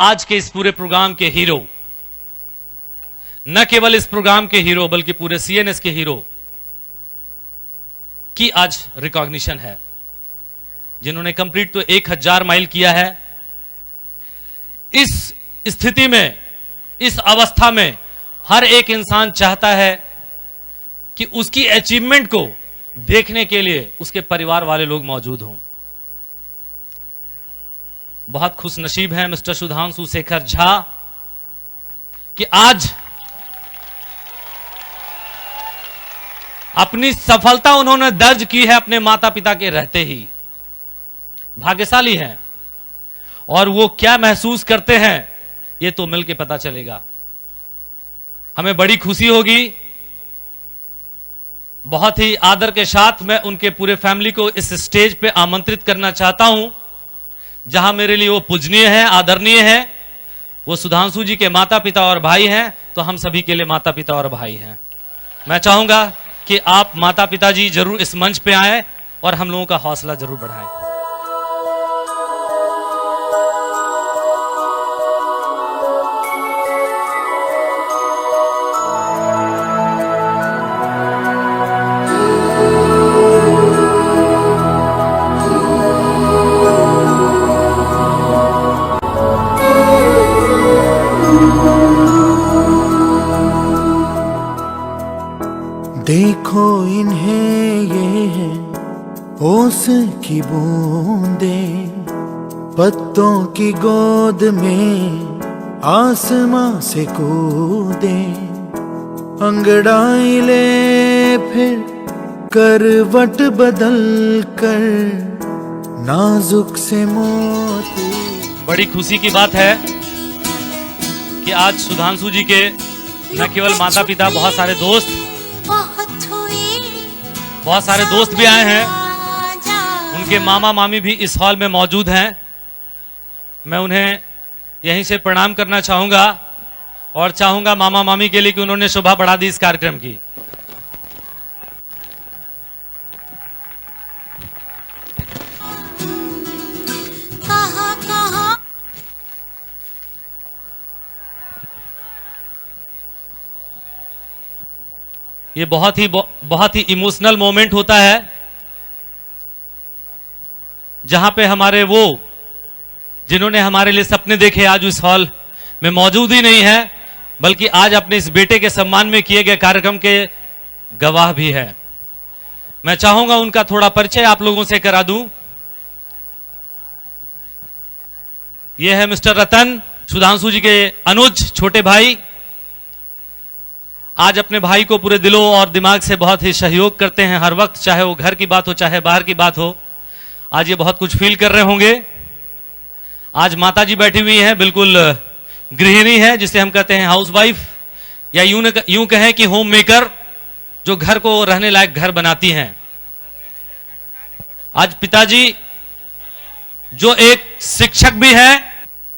आज के इस पूरे प्रोग्राम के हीरो, न केवल इस प्रोग्राम के हीरो बल्कि पूरे सीएनएस के हीरो की आज रिकॉग्निशन है, जिन्होंने कंप्लीट तो 1000 माइल किया है। इस स्थिति में, इस अवस्था में हर एक इंसान चाहता है कि उसकी अचीवमेंट को देखने के लिए उसके परिवार वाले लोग मौजूद हों। बहुत खुशनसीब हैं मिस्टर सुधांशु शेखर झा कि आज अपनी सफलता उन्होंने दर्ज की है अपने माता पिता के रहते ही। भाग्यशाली हैं, और वो क्या महसूस करते हैं ये तो मिलके पता चलेगा। हमें बड़ी खुशी होगी। बहुत ही आदर के साथ मैं उनके पूरे फैमिली को इस स्टेज पे आमंत्रित करना चाहता हूं, जहां मेरे लिए वो पूजनीय है, आदरणीय है। वो सुधांशु जी के माता पिता और भाई हैं, तो हम सभी के लिए माता पिता और भाई हैं। मैं चाहूंगा कि आप माता पिता जी जरूर इस मंच पे आएं और हम लोगों का हौसला जरूर बढ़ाएं। देखो इन्हें ये है ओस की बूंदें, पत्तों की गोद में आसमां से कूदे, अंगड़ाई ले फिर करवट बदल कर नाजुक से मोती। बड़ी खुशी की बात है कि आज सुधांशु जी के न केवल माता पिता, बहुत सारे दोस्त भी आए हैं। उनके मामा मामी भी इस हॉल में मौजूद हैं। मैं उन्हें यहीं से प्रणाम करना चाहूंगा और चाहूंगा मामा मामी के लिए कि उन्होंने शोभा बढ़ा दी इस कार्यक्रम की। ये बहुत ही इमोशनल मोमेंट होता है, जहां पे हमारे वो जिन्होंने हमारे लिए सपने देखे आज इस हॉल में मौजूद ही नहीं है, बल्कि आज अपने इस बेटे के सम्मान में किए गए कार्यक्रम के गवाह भी है। मैं चाहूंगा उनका थोड़ा परिचय आप लोगों से करा दूं। ये है मिस्टर रतन, सुधांशु जी के अनुज, छोटे भाई। आज अपने भाई को पूरे दिलों और दिमाग से बहुत ही सहयोग करते हैं हर वक्त, चाहे वो घर की बात हो चाहे बाहर की बात हो। आज ये बहुत कुछ फील कर रहे होंगे। आज माताजी बैठी हुई हैं, बिल्कुल गृहिणी है, जिसे हम कहते हैं हाउसवाइफ, या यूं कहें कि होम मेकर, जो घर को रहने लायक घर बनाती हैं। आज पिताजी जो एक शिक्षक भी हैं,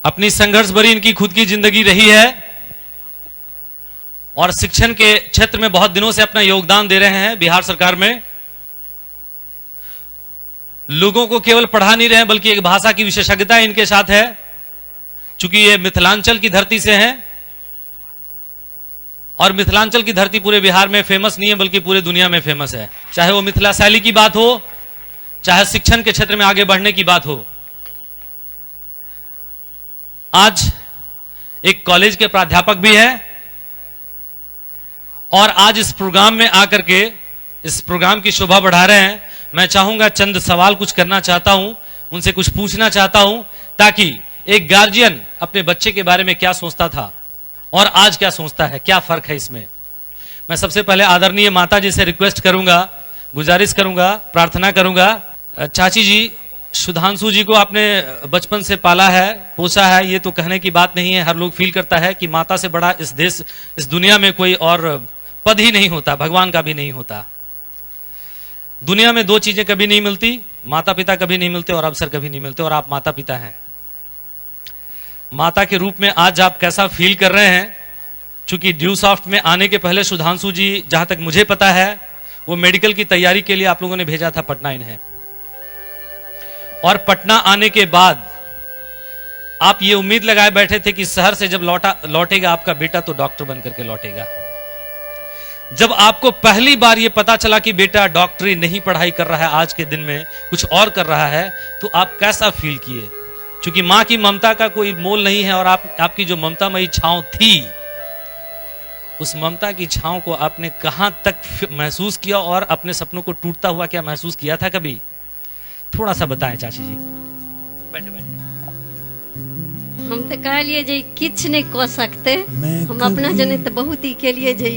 अपनी संघर्ष भरी इनकी खुद की जिंदगी रही है और शिक्षण के क्षेत्र में बहुत दिनों से अपना योगदान दे रहे हैं। बिहार सरकार में लोगों को केवल पढ़ा नहीं रहे हैं, बल्कि एक भाषा की विशेषज्ञता इनके साथ है। चूंकि ये मिथिलांचल की धरती से हैं और मिथिलांचल की धरती पूरे बिहार में फेमस नहीं है, बल्कि पूरे दुनिया में फेमस है। चाहे वो मिथिला शैली की बात हो, चाहे शिक्षण के क्षेत्र में आगे बढ़ने की बात हो। आज एक कॉलेज के प्राध्यापक भी हैं और आज इस प्रोग्राम में आकर के इस प्रोग्राम की शोभा बढ़ा रहे हैं। मैं चाहूंगा चंद सवाल कुछ करना चाहता हूं, उनसे कुछ पूछना चाहता हूं, ताकि एक गार्जियन अपने बच्चे के बारे में क्या सोचता था और आज क्या सोचता है, क्या फर्क है इसमें। मैं सबसे पहले आदरणीय माता जी से रिक्वेस्ट करूंगा, गुजारिश करूंगा, प्रार्थना करूंगा। चाची जी, सुधांशु जी को आपने बचपन से पाला है, पोसा है, ये तो कहने की बात नहीं है। हर लोग फील करता है कि माता से बड़ा इस देश, इस दुनिया में कोई और पद ही नहीं होता, भगवान का भी नहीं होता। दुनिया में दो चीजें कभी नहीं मिलती, माता पिता कभी नहीं मिलते और अवसर कभी नहीं मिलते, और आप माता पिता हैं। माता के रूप में आज आप कैसा फील कर रहे हैं? चूंकि ड्यू सॉफ्ट में आने के पहले सुधांशु जी, जहां तक मुझे पता है, वो मेडिकल की तैयारी के लिए आप लोगों ने भेजा था पटना इन्हें, और पटना आने के बाद आप ये उम्मीद लगाए बैठे थे कि शहर से जब लौटेगा आपका बेटा तो डॉक्टर बन करके लौटेगा। जब आपको पहली बार ये पता चला कि बेटा डॉक्टरी नहीं पढ़ाई कर रहा है, आज के दिन में कुछ और कर रहा है, तो आप कैसा फील किए? क्योंकि मां की ममता का कोई मोल नहीं है और आपकी जो ममतामयी छांव थी, उस ममता की छांव को आपने कहां तक महसूस किया और अपने सपनों को टूटता हुआ क्या महसूस किया था कभी? थोड़ा सा बताएं चाची जी। बैठे बैठे। हम तो कहलिए जे किछ नहीं कह सकते, हम अपना जने तो बहुत ही के लिए जे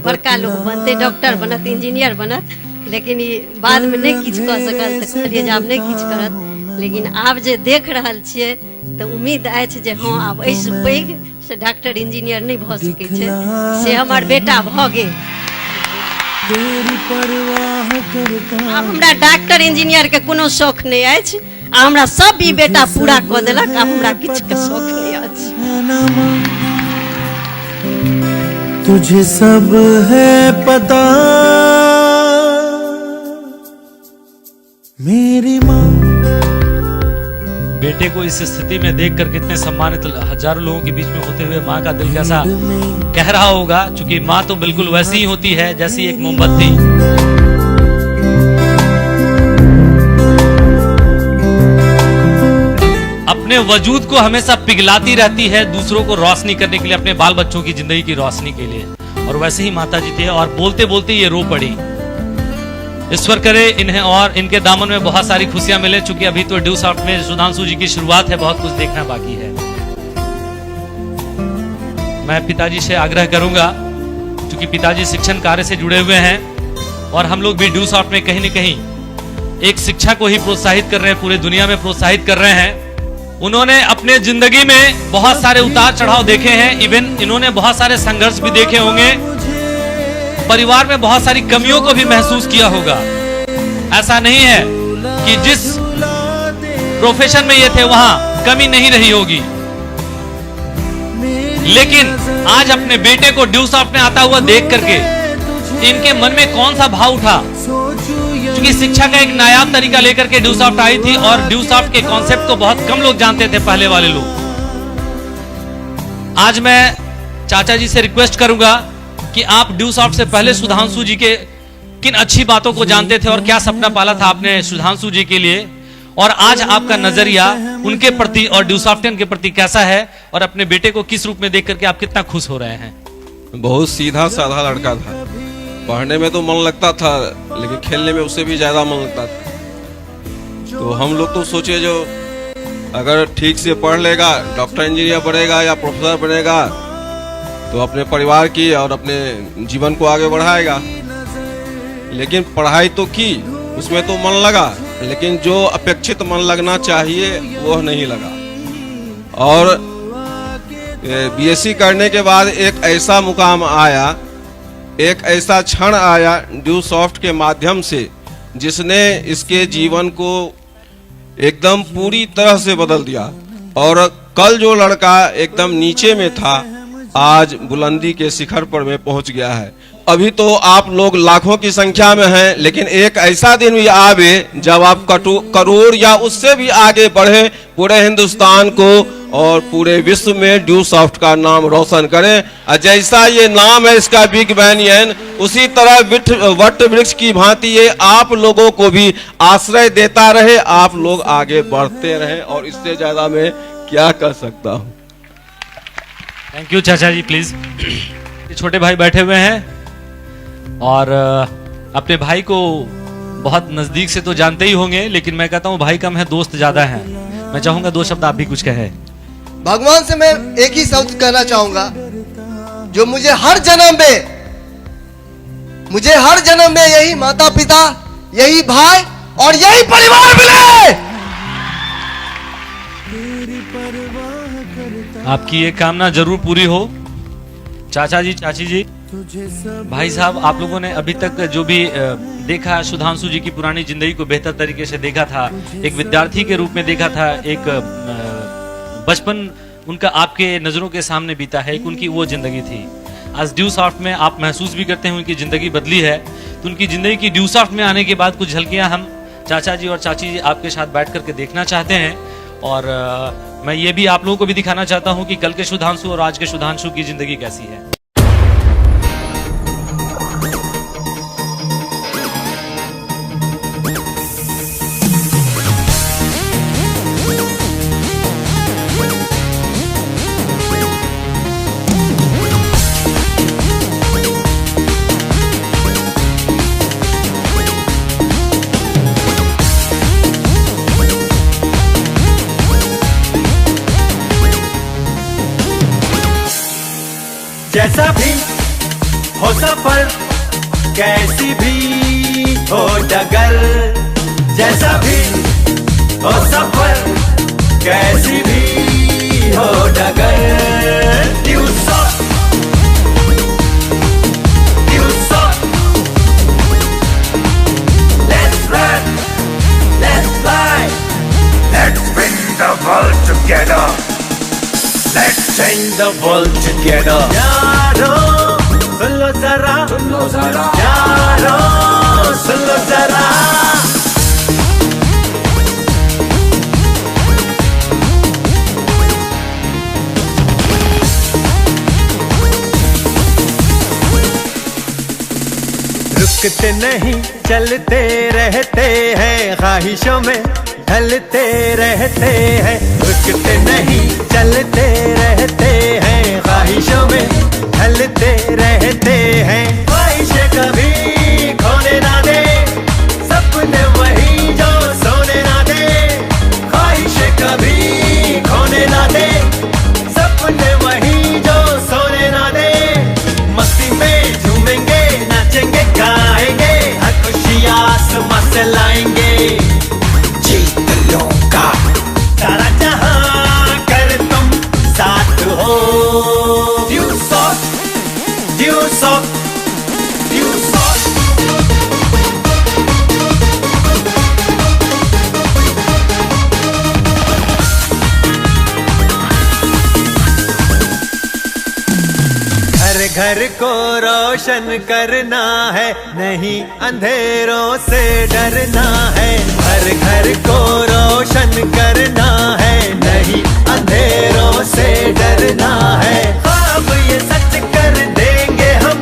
बड़का लोग बनते, डॉक्टर बनत, इंजीनियर बनत, लेकिन ये बाद में नहीं किछ कह सकल, तो कहलिए जे आब नहीं किछ करत। लेकिन आब जे देख रहल छियै तो उम्मीद अछि जे हाँ आब ऐसे पैघ से डॉक्टर इंजीनियर नहीं भ सकै छै, से हमर बेटा भ गेल। आब हमरा डॉक्टर इंजीनियर के कोनो शौक नहीं अछि, आ हमरा सब ई बेटा पूरा कऽ देलक, आब हमरा किछ के शौक नहीं अछि। तुझे सब है पता मेरी माँ। बेटे को इस स्थिति में देखकर कितने सम्मानित हजारों लोगों के बीच में होते हुए माँ का दिल कैसा कह रहा होगा, क्योंकि माँ तो बिल्कुल वैसी ही होती है जैसी एक मोमबत्ती। अपने वजूद को हमेशा पिघलाती रहती है दूसरों को रोशनी करने के लिए, अपने बाल बच्चों की जिंदगी की रोशनी के लिए। और वैसे ही माता जी थे और बोलते बोलते ये रो पड़ी। ईश्वर करे इन्हें और इनके दामन में बहुत सारी खुशियां मिले, चूंकि अभी तो ड्यू सॉफ्ट में सुधांशु जी की शुरुआत है, बहुत कुछ देखना बाकी है। मैं पिताजी से आग्रह करूंगा, क्योंकि पिताजी शिक्षण कार्य से जुड़े हुए हैं और हम लोग भी ड्यू सॉफ्ट में कहीं न कहीं एक शिक्षा को ही प्रोत्साहित कर रहे हैं, पूरे दुनिया में प्रोत्साहित कर रहे हैं। उन्होंने अपने जिंदगी में बहुत सारे उतार चढ़ाव देखे हैं, इवन इन्होंने बहुत सारे संघर्ष भी देखे होंगे, परिवार में बहुत सारी कमियों को भी महसूस किया होगा। ऐसा नहीं है कि जिस प्रोफेशन में ये थे वहां कमी नहीं रही होगी, लेकिन आज अपने बेटे को ड्यू सॉफ्ट में आता हुआ देख करके इनके मन में कौन सा भाव उठा? क्योंकि शिक्षा का एक नायाब तरीका लेकर के ड्यू सॉफ्ट आई थी और ड्यू सॉफ्ट के कॉन्सेप्ट को बहुत कम लोग जानते थे, पहले वाले लोग। आज मैं चाचा जी से रिक्वेस्ट करूंगा कि आप ड्यू सॉफ्ट से पहले सुधांशु जी के किन अच्छी बातों को जानते थे और क्या सपना पाला था आपने सुधांशु जी के लिए, और आज आपका नजरिया उनके प्रति और ड्यू सॉफ्टियन के प्रति कैसा है, और अपने बेटे को किस रूप में देख करके आप कितना खुश हो रहे हैं? बहुत सीधा साधा लड़का था, पढ़ने में तो मन लगता था लेकिन खेलने में उससे भी ज्यादा मन लगता था। तो हम लोग तो सोचे जो अगर ठीक से पढ़ लेगा, डॉक्टर इंजीनियर बनेगा या प्रोफेसर बनेगा तो अपने परिवार की और अपने जीवन को आगे बढ़ाएगा। लेकिन पढ़ाई तो की, उसमें तो मन लगा, लेकिन जो अपेक्षित मन लगना चाहिए वो नहीं लगा। और बीएससी करने के बाद एक ऐसा मुकाम आया, एक ऐसा क्षण आया ड्यू सॉफ्ट के माध्यम से, जिसने इसके जीवन को एकदम पूरी तरह से बदल दिया। और कल जो लड़का एकदम नीचे में था, आज बुलंदी के शिखर पर में पहुंच गया है। अभी तो आप लोग लाखों की संख्या में हैं, लेकिन एक ऐसा दिन भी आवे जब आप करोड़ या उससे भी आगे बढ़े, पूरे हिंदुस्तान को और पूरे विश्व में ड्यू सॉफ्ट का नाम रोशन करें। और जैसा ये नाम है इसका बिग बैनियन, उसी तरह वट वृक्ष की भांति ये आप लोगों को भी आश्रय देता रहे, आप लोग आगे बढ़ते रहे। और इससे ज्यादा मैं क्या कर सकता हूँ? थैंक यू चाचा जी। प्लीज, छोटे भाई बैठे हुए हैं और अपने भाई को बहुत नजदीक से तो जानते ही होंगे, लेकिन मैं कहता हूँ भाई कम है दोस्त ज्यादा है। मैं चाहूंगा दो शब्द आप भी कुछ कहें। भगवान से मैं एक ही शब्द कहना चाहूंगा, जो मुझे हर जन्म में यही माता पिता, यही भाई और यही परिवार मिले। आपकी ये कामना जरूर पूरी हो। चाचा जी, चाची जी, भाई साहब, आप लोगों ने अभी तक जो भी देखा, सुधांशु जी की पुरानी जिंदगी को बेहतर तरीके से देखा था, एक विद्यार्थी के रूप में देखा था, एक बचपन उनका आपके नजरों के सामने बीता है, एक उनकी वो जिंदगी थी। आज ड्यू सॉफ्ट में आप महसूस भी करते हैं उनकी जिंदगी बदली है, तो उनकी जिंदगी की ड्यू सॉफ्ट में आने के बाद कुछ झलकियां हम चाचा जी और चाची जी आपके साथ बैठ करके देखना चाहते हैं। और मैं ये भी आप लोगों को भी दिखाना चाहता हूं कि कल के सुधांशु और आज के सुधांशु की जिंदगी कैसी है। जैसा भी हो सफर, कैसी भी हो डगर, जैसा भी हो सफर, कैसी भी हो डगर, due south, let's run, let's fly, let's bring the world together. Let's change the world together. यारो सुन लो जरा, यारो सुन लो जरा। रुकते नहीं चलते रहते हैं, ख्वाहिशों में ढलते रहते हैं। रुकते नहीं चलते रहते हैं, ख्वाहिशों में ढलते रहते हैं। ख्वाहिशें कभी खोने ना दे, सपने वही जो सोने ना दे। ख्वाहिशें कभी खोने ना दे, सपने वही जो सोने ना दे। मस्ती में झूमेंगे, नाचेंगे, गाएंगे, हर खुशियाँ आसमां से लाएंगे। सारा जहां कर तुम साथ हो। Due south, due south, due south। घर घर को रोशन करना है, नहीं अंधेरों से डरना है। हर घर को रोशन करना है, नहीं अंधेरों से डरना है। ख्वाब ये सच कर देंगे हम,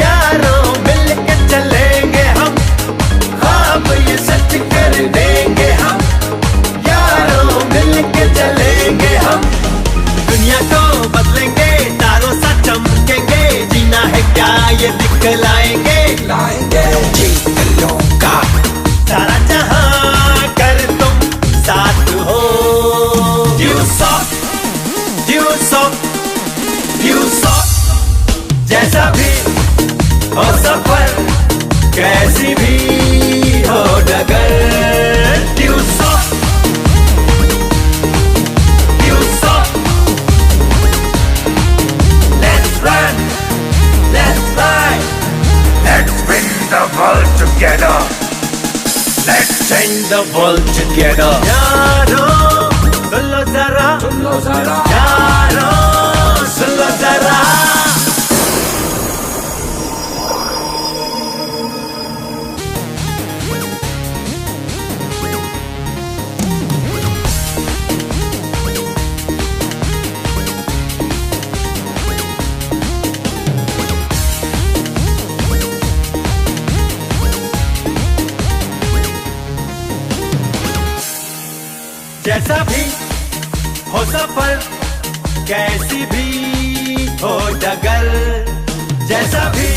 यारों मिल के चलेंगे हम। ख्वाब ये सच कर देंगे हम, यारों मिल के चलेंगे हम। दुनिया को बदलेंगे, तारों सा चमकेंगे। जीना है क्या ये दिखलाएंगे, जीत लूंगा। सारा जहां कर तुम साथ हो। Due south, due south, due south। जैसा भी हो सफर, कैसी भी हो डगर। Due south, due south। Let's run, let's fly, let's bring the world together. Let's change the world together. यारो सुन लो जरा, यारो सुन लो जरा। जैसा भी हो सफर, कैसी भी हो डगर, जैसा भी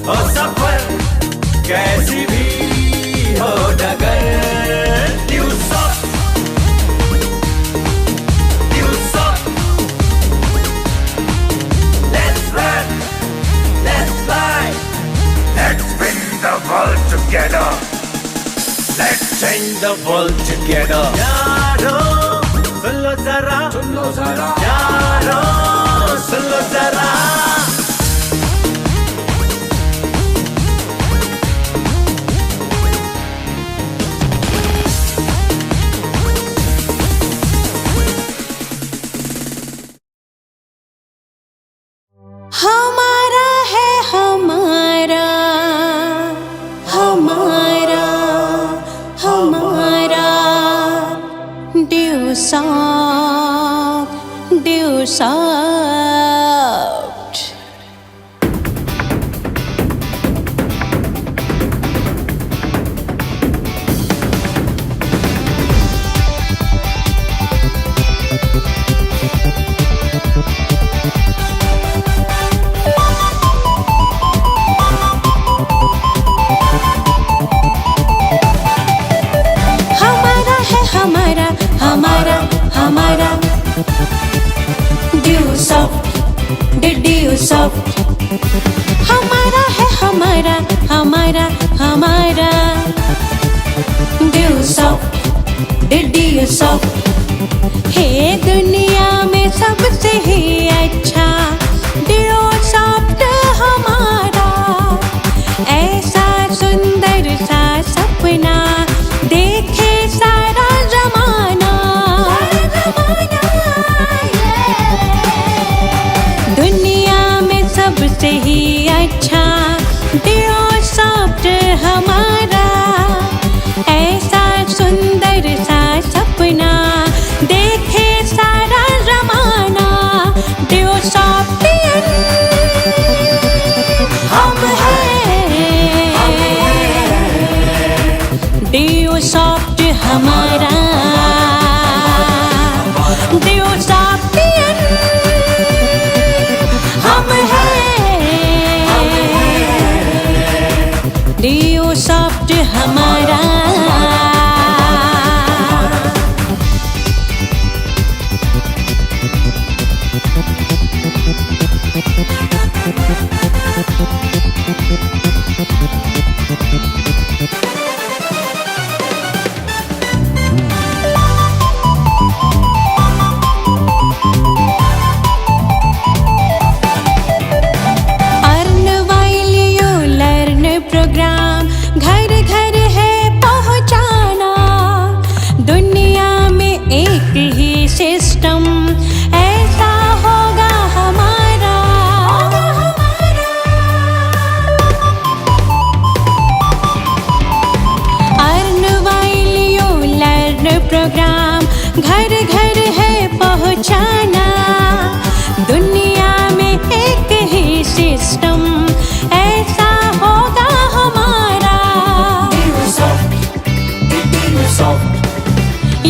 हो सफर, कैसी भी हो डगर। Due south, due south। Let's run, let's fly, let's bring the world together। Let's change the world together. यारो सुन लो जरा, यारो सुन लो जरा। हमारा है हमारा, हमारा, हमारा। Due Due soft. हमारा है हमारा हमारा हमारा ड्यू सॉफ्ट ड्यू सॉफ्ट हमारा है हमारा हमारा हमारा ड्यू सॉफ्ट ड्यू सॉफ्ट है दुनिया में सबसे ही अच्छा ड्यू सॉफ्ट हमारा ऐसा सुंदर सा सपना देखे सारा जमाना दुनिया में सबसे ही अच्छा ड्यू सॉफ्ट हमारा ऐसा सुंदर सा सपना देखे सारा जमाना ड्यू सॉफ्ट हम हैं ड्यू सॉफ्ट हमारा ड्यू सॉफ्ट हम हैं ड्यू सॉफ्ट हमारा earn while you learn program घर घर है पहुंचाना दुनिया में एक ही सिस्टम ऐसा होगा हमारा earn while you learn program घर घर है पहुंचाना दुनिया में एक ही सिस्टम ऐसा होगा हमारा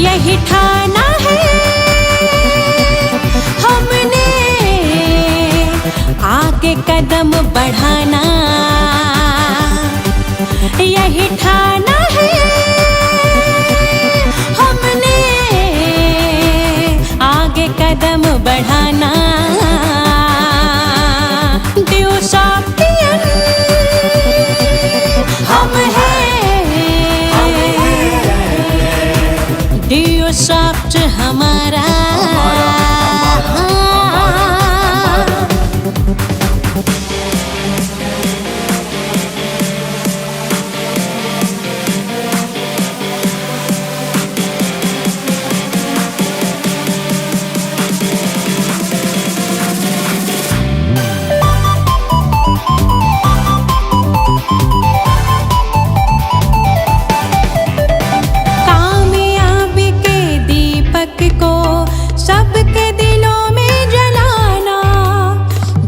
यही ठाना है हमने आगे कदम बढ़ाना यही ठाना है हमने आगे कदम बढ़ाना ड्यू सॉफ्ट हम हैं ड्यू सॉफ्ट हमारा कामयाबी के दीपक को सबके दिलों में जलाना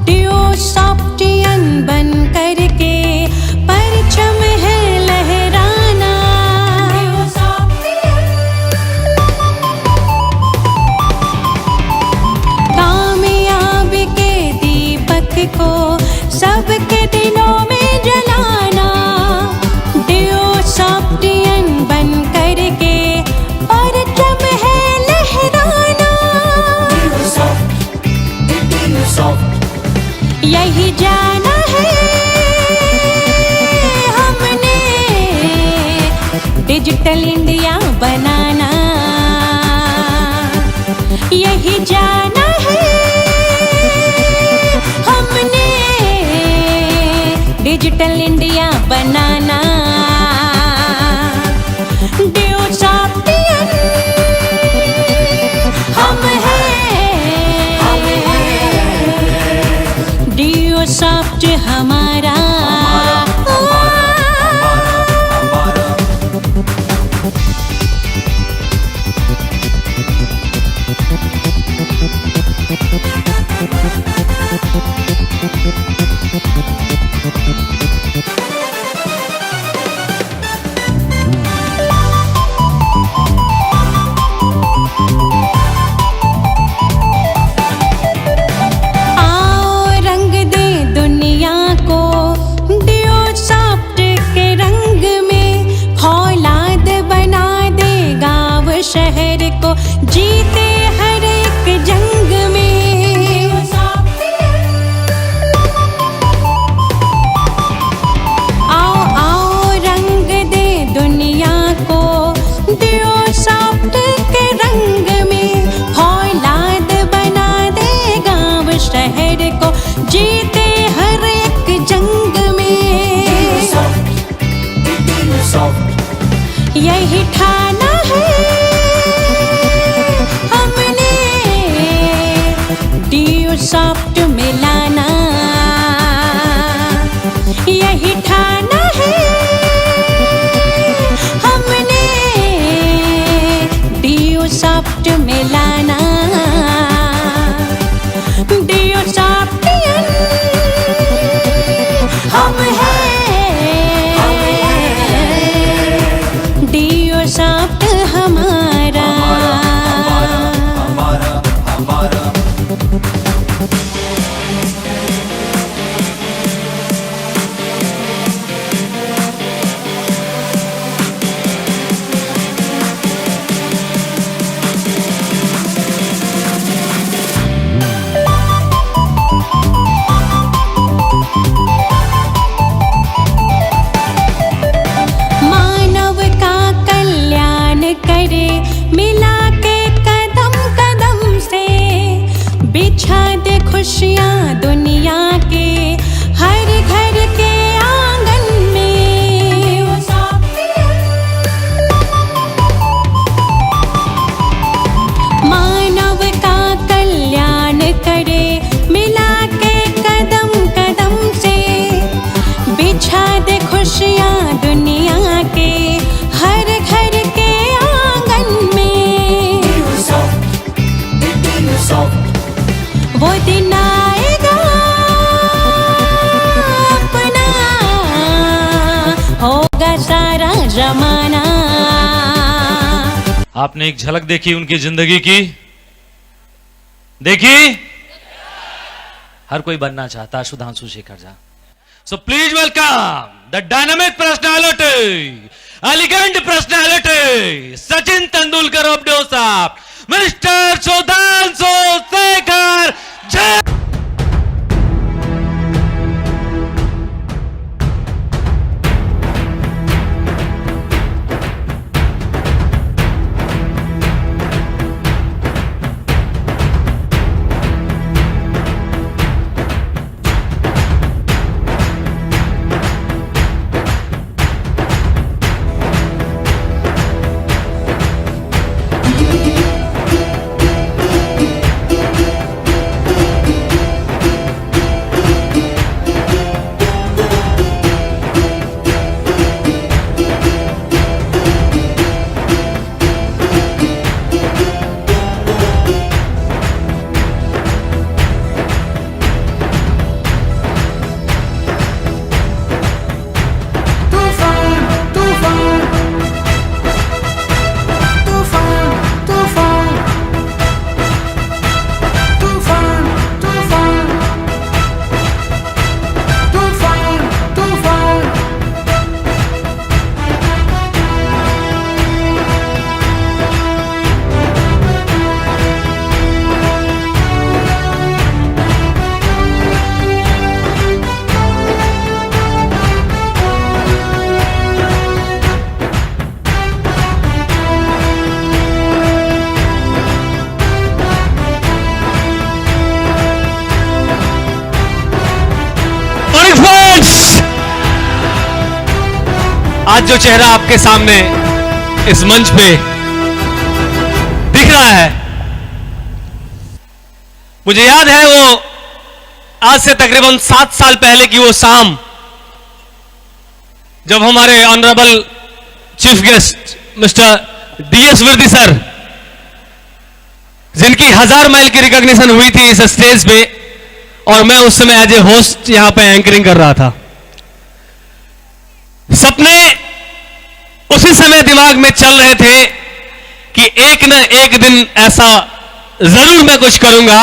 ड्यू सॉफ्टियन बन करके परचम है लहराना कामयाबी के दीपक को सबके दिलों में जलाना ड्यू सॉफ्टियन बन करके परचम है लहराना यही जाना है हमने डिजिटल इंडिया बनाना यही जाना है हमने डिजिटल इंडिया बनाना ड्यू सॉफ्ट हम हैं ड्यू सॉफ्ट हमारा शहर को जीते हर एक जंग में। आओ आओ रंग दे दुनिया को दियो सॉफ्ट के रंग में। फौलाद बना दे गांव शहर को जीते हर एक जंग में। यही ठाना है हमने डीओ सॉफ्ट में लाना। यही ठाना है हमने डीओ सॉफ्ट में लाना। डीओ सॉफ्टियन हम हैं। डीओ सॉफ्ट हमारा। मानव का कल्याण करे मिला के कदम कदम से। बिछा दे खुशियाँ दुनिया के हर घर के आंगन में। मानव का कल्याण करे मिला के कदम कदम से। बिछा दे खुशियाँ दुनिया के हर घर के आंगन में। वो दिन आएगा अपना होगा सारा जमाना। आपने एक झलक देखी उनकी जिंदगी की, देखी? हर कोई बनना चाहता Sudhanshu Shekhar Jha. So please welcome the dynamic personality, elegant personality, Sachin Tendulkar of DOSAP, Mr. Sudhanshu Shekhar Jha. आज जो चेहरा आपके सामने इस मंच पे दिख रहा है, मुझे याद है वो आज से तकरीबन 7 साल पहले की वो शाम जब हमारे honourable chief guest mister DS Virdi sir, जिनकी 1000 माइल की रिकॉग्निशन हुई थी इस स्टेज पे, और मैं उस समय एज ए होस्ट यहां पे एंकरिंग कर रहा था। सपने उसी समय दिमाग में चल रहे थे कि एक न एक दिन ऐसा जरूर मैं कुछ करूंगा,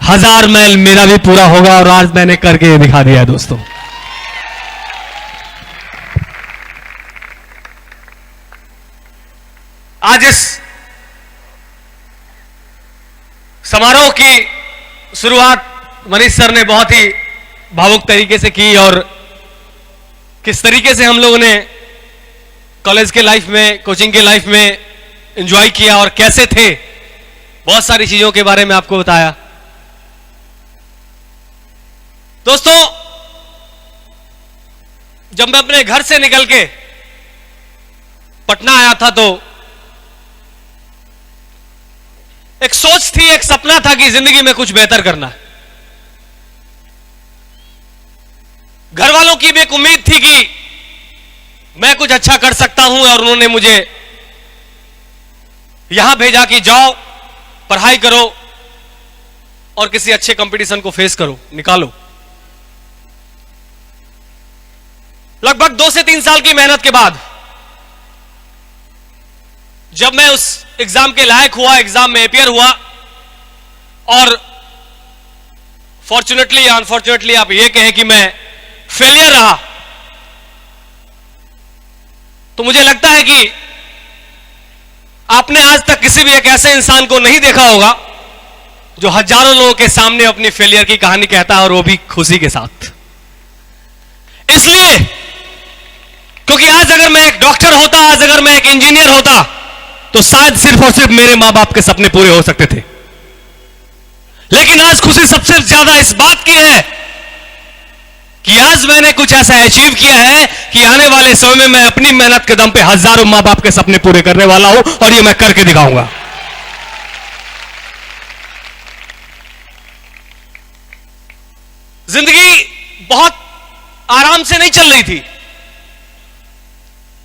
1000 माइल मेरा भी पूरा होगा, और आज मैंने करके दिखा दिया दोस्तों। आज इस समारोह की शुरुआत मनीष सर ने बहुत ही भावुक तरीके से की और किस तरीके से हम लोगों ने कॉलेज के लाइफ में, कोचिंग के लाइफ में एंजॉय किया और कैसे थे, बहुत सारी चीजों के बारे में आपको बताया। दोस्तों, जब मैं अपने घर से निकल के पटना आया था तो एक सोच थी, एक सपना था कि जिंदगी में कुछ बेहतर करना है। घर वालों की भी एक उम्मीद थी कि मैं कुछ अच्छा कर सकता हूं और उन्होंने मुझे यहां भेजा कि जाओ, पढ़ाई करो और किसी अच्छे कंपटीशन को फेस करो, निकालो। लगभग 2 से 3 साल की मेहनत के बाद जब मैं उस एग्जाम के लायक हुआ, एग्जाम में अपियर हुआ और फॉर्चुनेटली या अनफॉर्चुनेटली आप ये कहें कि मैं फेलियर रहा, तो मुझे लगता है कि आपने आज तक किसी भी एक ऐसे इंसान को नहीं देखा होगा जो हजारों लोगों के सामने अपनी फेलियर की कहानी कहता है और वो भी खुशी के साथ। इसलिए क्योंकि आज अगर मैं एक डॉक्टर होता, आज अगर मैं एक इंजीनियर होता, तो शायद सिर्फ और सिर्फ मेरे मां बाप के सपने पूरे हो सकते थे। लेकिन आज खुशी सबसे ज्यादा इस बात की है कि आज मैंने कुछ ऐसा अचीव किया है कि आने वाले समय में मैं अपनी मेहनत के दम पे हजारों मां बाप के सपने पूरे करने वाला हूं और ये मैं करके दिखाऊंगा। जिंदगी बहुत आराम से नहीं चल रही थी।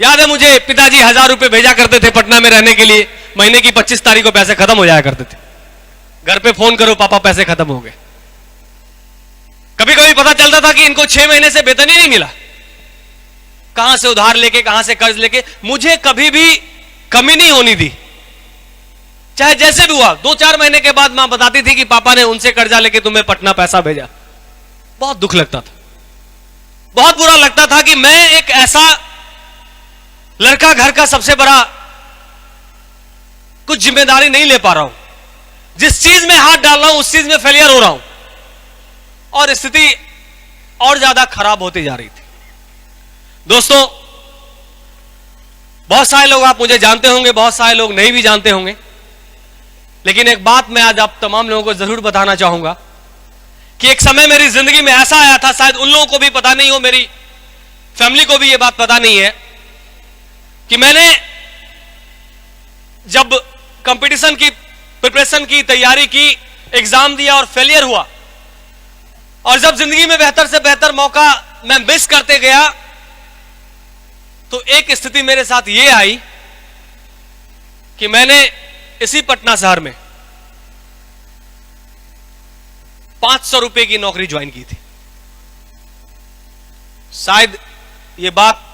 याद है मुझे, पिताजी 1000 रुपए भेजा करते थे पटना में रहने के लिए। महीने की 25 तारीख को पैसे खत्म हो जाया करते थे। घर पे फोन करो, पापा पैसे खत्म हो गए। कभी कभी पता चलता था कि इनको 6 महीने से वेतन ही नहीं मिला। कहां से उधार लेके, कहां से कर्ज लेके। मुझे कभी भी कमी नहीं होनी दी, चाहे जैसे भी हुआ। 2-4 महीने के बाद मां बताती थी कि पापा ने उनसे कर्जा लेके तुम्हें पटना पैसा भेजा। बहुत दुख लगता था, बहुत बुरा लगता था कि मैं एक ऐसा लड़का, घर का सबसे बड़ा, कुछ जिम्मेदारी नहीं ले पा रहा हूं। जिस चीज में हाथ डाल रहा हूं उस चीज में फेलियर हो रहा हूं और स्थिति और ज्यादा खराब होती जा रही थी। दोस्तों, बहुत सारे लोग आप मुझे जानते होंगे, बहुत सारे लोग नहीं भी जानते होंगे, लेकिन एक बात मैं आज आप तमाम लोगों को जरूर बताना चाहूंगा कि एक समय मेरी जिंदगी में ऐसा आया था, शायद उन लोगों को भी पता नहीं हो, मेरी फैमिली को भी यह बात पता नहीं है, कि मैंने जब कंपटीशन की प्रिपरेशन की तैयारी की, एग्जाम दिया और फेलियर हुआ, और जब जिंदगी में बेहतर से बेहतर मौका मैं मिस करते गया, तो एक स्थिति मेरे साथ यह आई कि मैंने इसी पटना शहर में 500 रुपए की नौकरी ज्वाइन की थी। शायद यह बात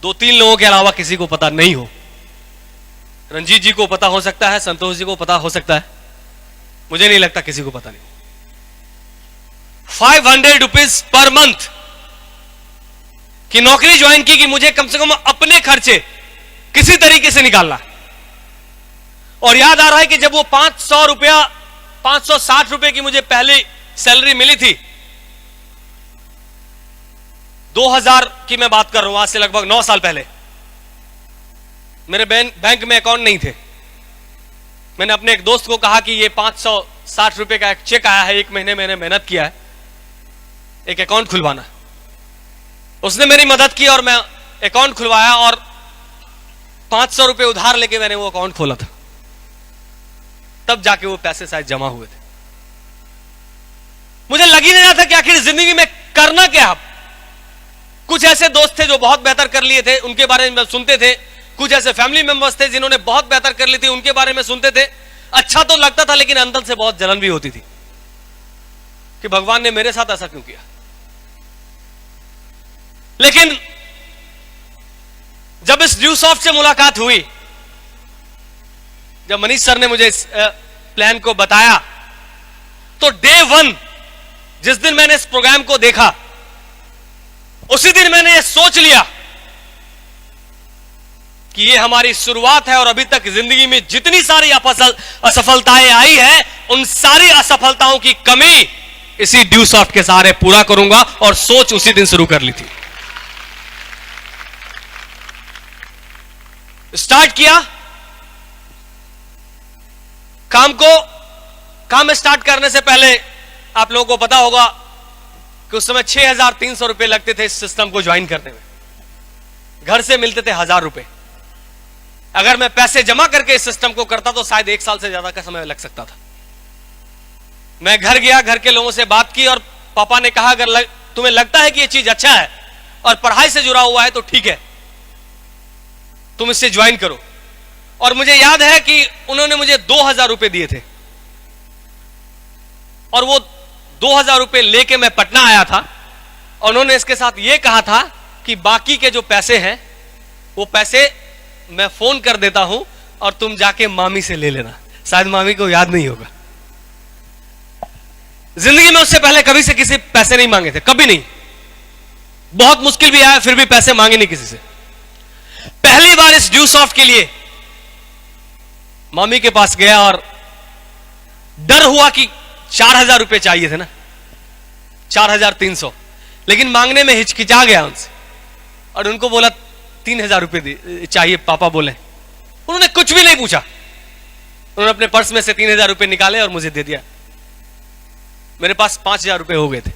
2-3 लोगों के अलावा किसी को पता नहीं हो। रंजीत जी को पता हो सकता है, संतोष जी को पता हो सकता है, मुझे नहीं लगता किसी को पता नहीं। 500 रुपीज पर मंथ की नौकरी ज्वाइन की कि मुझे कम से कम अपने खर्चे किसी तरीके से निकालना। और याद आ रहा है कि जब वो 560 रुपए की मुझे पहली सैलरी मिली थी, 2000 की मैं बात कर रहा हूं, आज से लगभग 9 साल पहले। मेरे बैंक में अकाउंट नहीं थे। मैंने अपने एक दोस्त को कहा कि ये 560 रुपए का एक चेक आया है, 1 महीने मैंने मेहनत किया है, एक अकाउंट खुलवाना। उसने मेरी मदद की और मैं अकाउंट खुलवाया और 500 रुपए उधार लेके मैंने वो अकाउंट खोला था। तब जाके वो पैसे शायद जमा हुए थे। मुझे लग ही नहीं रहा था कि आखिर जिंदगी में करना क्या। कुछ ऐसे दोस्त थे जो बहुत बेहतर कर लिए थे, उनके बारे में सुनते थे। कुछ ऐसे फैमिली मेंबर्स थे जिन्होंने बहुत बेहतर कर ली थी, उनके बारे में सुनते थे। अच्छा तो लगता था, लेकिन अंदर से बहुत जलन भी होती थी कि भगवान ने मेरे साथ ऐसा क्यों किया। लेकिन जब इस न्यू सॉफ्ट से मुलाकात हुई, जब मनीष सर ने मुझे इस प्लान को बताया, तो डे 1 जिस दिन मैंने इस प्रोग्राम को देखा, उसी दिन मैंने ये सोच लिया कि ये हमारी शुरुआत है और अभी तक जिंदगी में जितनी सारी असफलताएं आई है, उन सारी असफलताओं की कमी इसी ड्यूसॉफ्ट के सहारे पूरा करूंगा, और सोच उसी दिन शुरू कर ली थी। स्टार्ट किया काम स्टार्ट करने से पहले आप लोगों को पता होगा कि उस समय 6,300 रुपए लगते थे इस सिस्टम को ज्वाइन करने में। घर से मिलते थे 1,000 रुपए। अगर मैं पैसे जमा करके इस सिस्टम को करता तो शायद 1 साल से ज्यादा का समय लग सकता था। मैं घर गया, घर के लोगों से बात की, और पापा ने कहा अगर तुम्हें लगता है कि यह चीज अच्छा है और पढ़ाई से जुड़ा हुआ है तो ठीक है, तुम इससे ज्वाइन करो। और मुझे याद है कि उन्होंने मुझे 2,000 रुपए दिए थे, और वो 2,000 रुपए लेके मैं पटना आया था, और उन्होंने इसके साथ ये कहा था कि बाकी के जो पैसे हैं वो पैसे मैं फोन कर देता हूं और तुम जाके मामी से ले लेना। शायद मामी को याद नहीं होगा। जिंदगी में उससे पहले कभी से किसी पैसे नहीं मांगे थे, कभी नहीं। बहुत मुश्किल भी आया, फिर भी पैसे मांगे नहीं किसी से। पहली बार इस ड्यूसॉफ्ट के लिए मामी के पास गया, और डर हुआ कि 4,000 रुपए चाहिए थे ना, 4,300, लेकिन मांगने में हिचकिचा गया उनसे, और उनको बोला 3,000 रुपए चाहिए, पापा बोले। उन्होंने कुछ भी नहीं पूछा, उन्होंने अपने पर्स में से 3,000 रुपए निकाले और मुझे दे दिया। मेरे पास 5,000 रुपए हो गए थे,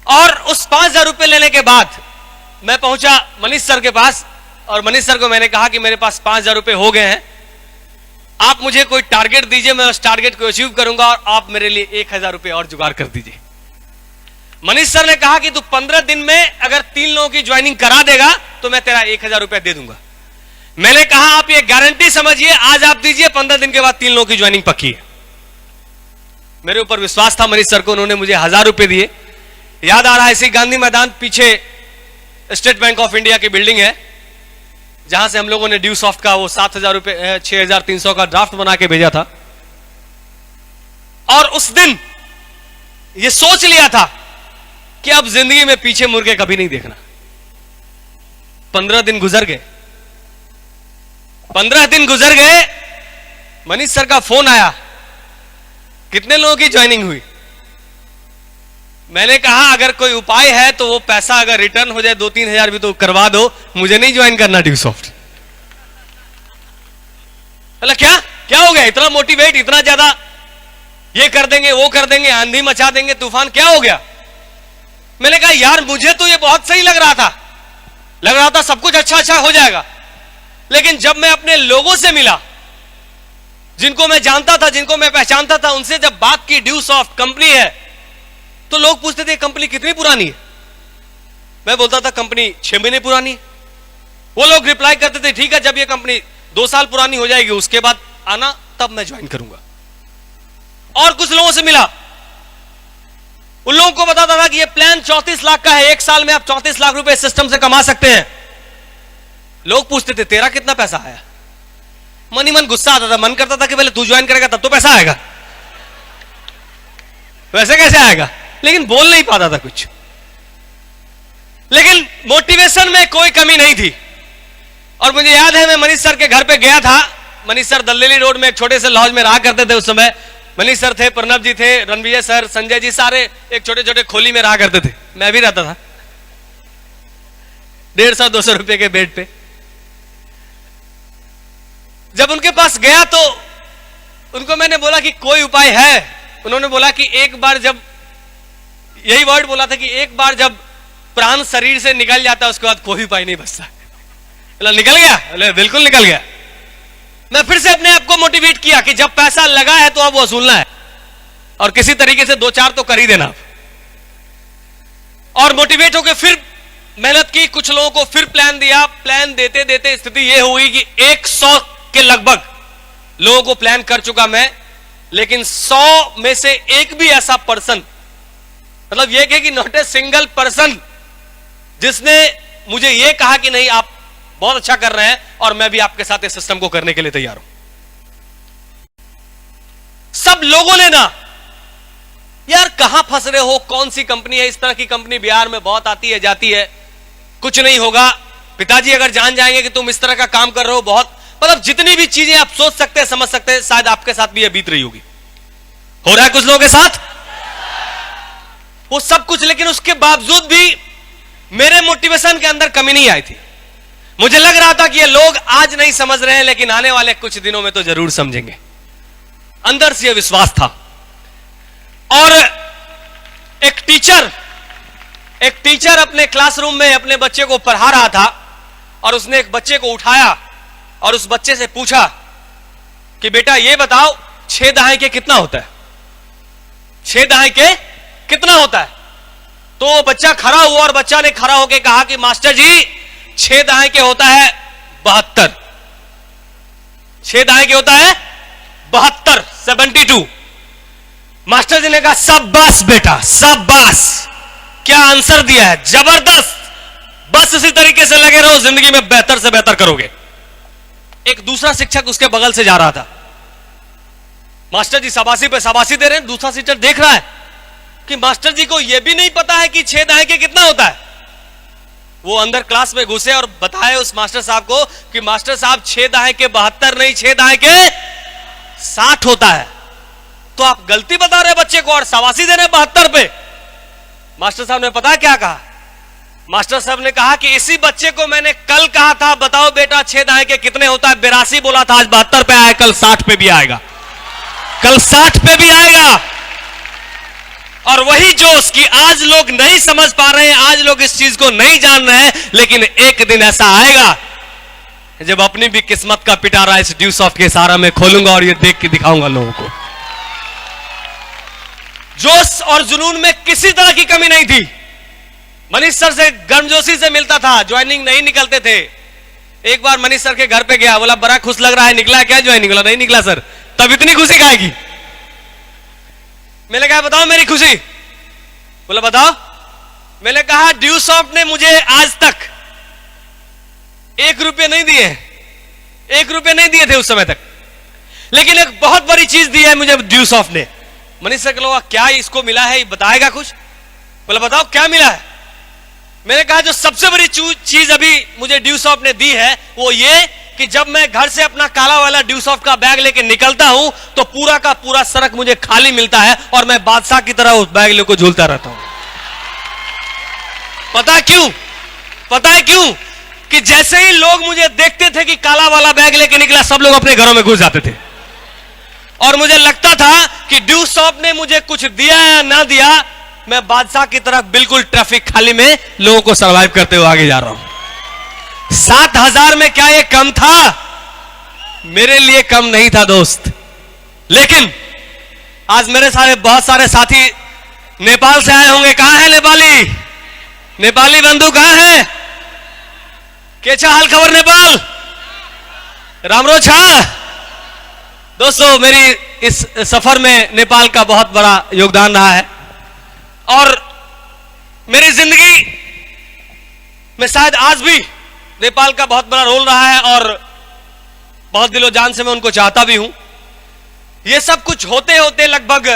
और उस 5,000 रुपए लेने के बाद मैं पहुंचा मनीष सर के पास, और मनीष सर को मैंने कहा कि मेरे पास 5,000 रुपए हो गए हैं, आप मुझे कोई टारगेट दीजिए, मैं उस टारगेट को अचीव करूंगा, और आप मेरे लिए 1,000 रुपए और जुगाड़ कर दीजिए। मनीष सर ने कहा कि तू 15 दिन में अगर 3 लोगों की ज्वाइनिंग करा देगा तो मैं तेरा 1,000 रुपए दे दूंगा। मैंने कहा आप ये गारंटी समझिए, आज आप दीजिए, 15 दिन के बाद 3 लोगों की ज्वाइनिंग पक्की है। मेरे ऊपर विश्वास था मनीष सर को, उन्होंने मुझे 1,000 रुपए दिए। याद आ रहा है, इसी गांधी मैदान पीछे स्टेट बैंक ऑफ इंडिया की बिल्डिंग है, जहां से हम लोगों ने ड्यूसॉफ्ट का वो 7,000 रुपए 6,300 का ड्राफ्ट बना के भेजा था। और उस दिन ये सोच लिया था कि अब जिंदगी में पीछे मुड़ के कभी नहीं देखना। 15 दिन गुजर गए, 15 दिन गुजर गए, मनीष सर का फोन आया, कितने लोगों की ज्वाइनिंग हुई? मैंने कहा अगर कोई उपाय है तो वो पैसा अगर रिटर्न हो जाए 2-3 हजार भी तो करवा दो, मुझे नहीं ज्वाइन करना ड्यूसॉफ्ट। क्या क्या हो गया, इतना मोटिवेट, इतना ज्यादा ये कर देंगे, वो कर देंगे, आंधी मचा देंगे, तूफान, क्या हो गया? मैंने कहा यार मुझे तो ये बहुत सही लग रहा था सब कुछ अच्छा हो जाएगा। लेकिन जब मैं अपने लोगों से मिला, जिनको मैं जानता था, जिनको मैं पहचानता था, उनसे जब बात की ड्यूसॉफ्ट कंपनी है, तो लोग पूछते थे कंपनी कितनी पुरानी है। मैं बोलता था कंपनी 6 महीने पुरानी है। वो लोग रिप्लाई करते थे ठीक है, जब ये कंपनी 2 साल पुरानी हो जाएगी उसके बाद आना, तब मैं ज्वाइन करूंगा। और कुछ लोगों से मिला, उन लोगों को बताता था कि ये प्लान 34 लाख का है, 1 साल में आप 34 लाख रुपए सिस्टम से कमा सकते हैं। लोग पूछते थे तेरा कितना पैसा आया? मन ही मन गुस्सा आता था, मन करता था कि पहले तू ज्वाइन करेगा तब तो पैसा आएगा, वैसे कैसे आएगा? लेकिन बोल नहीं पाता था कुछ। लेकिन मोटिवेशन में कोई कमी नहीं थी। और मुझे याद है मैं मनीष सर के घर पे गया था। मनीष सर दल्लेली रोड में एक छोटे से लॉज में रहा करते थे उस समय। मनीष सर थे, प्रणब जी थे, रणविजय सर, संजय जी, सारे एक छोटे छोटे खोली में रहा करते थे। मैं भी रहता था 150-200 रुपए के बेड पे। जब उनके पास गया तो उनको मैंने बोला कि कोई उपाय है? उन्होंने बोला कि एक बार जब, यही वर्ड बोला था कि एक बार जब प्राण शरीर से निकल जाता है उसके बाद कोई उपाय नहीं बचता। निकल गया? बिल्कुल निकल गया। मैं फिर से अपने आप को मोटिवेट किया कि जब पैसा लगा है तो अब वसूलना है, और किसी तरीके से 2-4 तो कर ही देना। और मोटिवेट होकर फिर मेहनत की, कुछ लोगों को फिर प्लान दिया। प्लान देते देते स्थिति यह हुई कि 100 के लगभग लोगों को प्लान कर चुका मैं, लेकिन 100 में से एक भी ऐसा पर्सन, मतलब यह कि नॉट ए सिंगल पर्सन, जिसने मुझे यह कहा कि नहीं आप बहुत अच्छा कर रहे हैं और मैं भी आपके साथ इस सिस्टम को करने के लिए तैयार हूं। सब लोगों ने ना, यार कहां फंस रहे हो, कौन सी कंपनी है, इस तरह की कंपनी बिहार में बहुत आती है जाती है, कुछ नहीं होगा, पिताजी अगर जान जाएंगे कि तुम इस तरह का काम कर रहे हो, बहुत मतलब जितनी भी चीजें आप सोच सकते हैं, समझ सकते हैं, शायद आपके साथ भी ये बीत रही होगी। हो रहा है कुछ लोगों के साथ वो सब कुछ, लेकिन उसके बावजूद भी मेरे मोटिवेशन के अंदर कमी नहीं आई थी। मुझे लग रहा था कि ये लोग आज नहीं समझ रहे हैं, लेकिन आने वाले कुछ दिनों में तो जरूर समझेंगे। अंदर से यह विश्वास था। और एक टीचर अपने क्लासरूम में अपने बच्चे को पढ़ा रहा था और उसने एक बच्चे को उठाया और उस बच्चे से पूछा कि बेटा ये बताओ 6 दहाई के कितना होता है? 6 दहाई के कितना होता है? तो वो बच्चा खड़ा हुआ और बच्चा ने खड़ा होकर कहा कि मास्टर जी 6 दहाई के होता है 72। 6 दहाई के होता है 72, 72। मास्टर जी ने कहा शाबाश बेटा शाबाश, क्या आंसर दिया है, जबरदस्त, बस इसी तरीके से लगे रहो, जिंदगी में बेहतर से बेहतर करोगे। एक दूसरा शिक्षक उसके बगल से जा रहा था। मास्टर जी शाबाशी पे शाबाशी दे रहे हैं, दूसरा शिक्षक देख रहा है कि मास्टर जी को यह भी नहीं पता है कि 6 दहाई के कितना होता है। वो अंदर क्लास में घुसे और बताए उस मास्टर साहब को कि मास्टर साहब 6 दहाई के 72 नहीं, 6 दहाई के 60 होता है। तो आप गलती बता रहे बच्चे को और शाबाशी दे रहे 72 पे। मास्टर साहब ने पता क्या कहा? मास्टर साहब ने कहा कि इसी बच्चे को मैंने कल कहा था बताओ बेटा 6 दहाई के कितने होता है, 82 बोला था, आज 72 पे आया, कल 60 पे भी आएगा, कल 60 पे भी आएगा। और वही जोश कि आज लोग नहीं समझ पा रहे हैं, आज लोग इस चीज को नहीं जान रहे हैं, लेकिन एक दिन ऐसा आएगा जब अपनी भी किस्मत का पिटारा इस ड्यू सॉफ्ट के सहारा में खोलूंगा और ये देख के दिखाऊंगा लोगों को। जोश और जुनून में किसी तरह की कमी नहीं थी। मनीष सर से गर्मजोशी से मिलता था, ज्वाइनिंग नहीं निकलते थे। एक बार मनीष सर के घर पे गया, बोला बड़ा खुश लग रहा है, निकला क्या ज्वाइनिंग? बोला नहीं निकला सर। तब इतनी खुशी काहेगी? मैंने कहा बताओ मेरी खुशी। बोला बताओ। मैंने कहा ड्यू सॉफ्ट ने मुझे आज तक 1 रुपये नहीं दिए, 1 रुपये नहीं दिए थे उस समय तक, लेकिन एक बहुत बड़ी चीज दी है मुझे ड्यू सॉफ्ट ने। मनीष सर को क्या इसको मिला है, बताएगा कुछ? बोला बताओ क्या मिला है। मैंने कहा जो सबसे बड़ी चीज अभी मुझे ड्यू सॉफ्ट ने दी है वो ये कि जब मैं घर से अपना काला वाला ड्यू सॉफ्ट का बैग लेके निकलता हूं तो पूरा का पूरा सड़क मुझे खाली मिलता है और मैं बादशाह की तरह उस बैग लेकर झूलता रहता हूं। पता क्यों? पता है क्यों? कि जैसे ही लोग मुझे देखते थे कि काला वाला बैग लेके निकला, सब लोग अपने घरों में घुस जाते थे और मुझे लगता था कि ड्यू सॉफ्ट ने मुझे कुछ दिया या ना दिया, मैं बादशाह की तरह बिल्कुल ट्रैफिक खाली में लोगों को सरवाइव करते हुए आगे जा रहा हूं। 7,000 में क्या ये कम था? मेरे लिए कम नहीं था दोस्त। लेकिन आज मेरे बहुत सारे साथी नेपाल से आए होंगे। कहां है नेपाली? नेपाली बंधु कहां है? कैसा हाल खबर नेपाल? रामरो छा? दोस्तों मेरी इस सफर में नेपाल का बहुत बड़ा योगदान रहा है और मेरी जिंदगी में शायद आज भी नेपाल का बहुत बड़ा रोल रहा है और बहुत दिलो जान से मैं उनको चाहता भी हूं। यह सब कुछ होते होते लगभग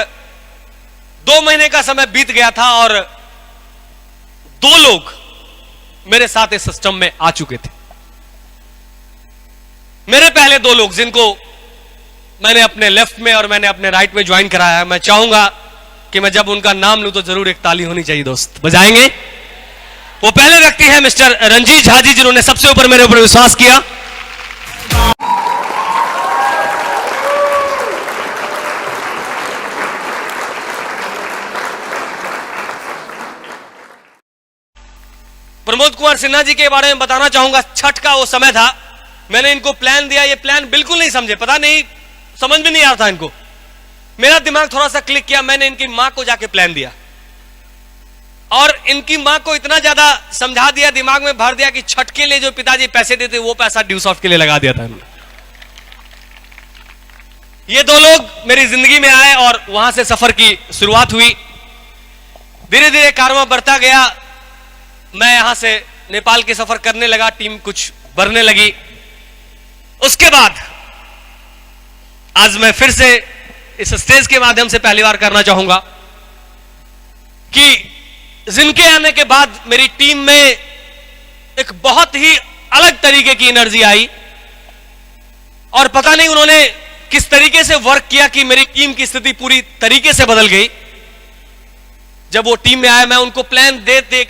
2 महीने का समय बीत गया था और 2 लोग मेरे साथ इस सिस्टम में आ चुके थे। मेरे पहले 2 लोग जिनको मैंने अपने लेफ्ट में और मैंने अपने राइट में ज्वाइन कराया है। मैं चाहूंगा कि मैं जब उनका नाम लूं तो जरूर एक ताली होनी चाहिए दोस्त, बजाएंगे। वो पहले व्यक्ति है मिस्टर रंजीत झा जी, जिन्होंने सबसे ऊपर मेरे ऊपर विश्वास किया। प्रमोद कुमार सिन्हा जी के बारे में बताना चाहूंगा। छठ का वो समय था, मैंने इनको प्लान दिया, ये प्लान बिल्कुल नहीं समझे, पता नहीं समझ में नहीं आ रहा था इनको। मेरा दिमाग थोड़ा सा क्लिक किया, मैंने इनकी मां को जाके प्लान दिया और इनकी मां को इतना ज्यादा समझा दिया, दिमाग में भर दिया कि छठ के लिए जो पिताजी पैसे देते वो पैसा ड्यू सॉफ्ट के लिए लगा दिया था इन्होंने। ये 2 लोग मेरी जिंदगी में आए और वहां से सफर की शुरुआत हुई। धीरे धीरे कारवां बढ़ता गया, मैं यहां से नेपाल के सफर करने लगा, टीम कुछ बढ़ने लगी। उसके बाद आज मैं फिर से इस स्टेज के माध्यम से पहली बार करना चाहूंगा कि जिनके आने के बाद मेरी टीम में एक बहुत ही तरीके की एनर्जी आई और पता नहीं उन्होंने किस तरीके से वर्क किया कि मेरी टीम की स्थिति पूरी तरीके से बदल गई। जब वो टीम में आया, मैं उनको प्लान दे दे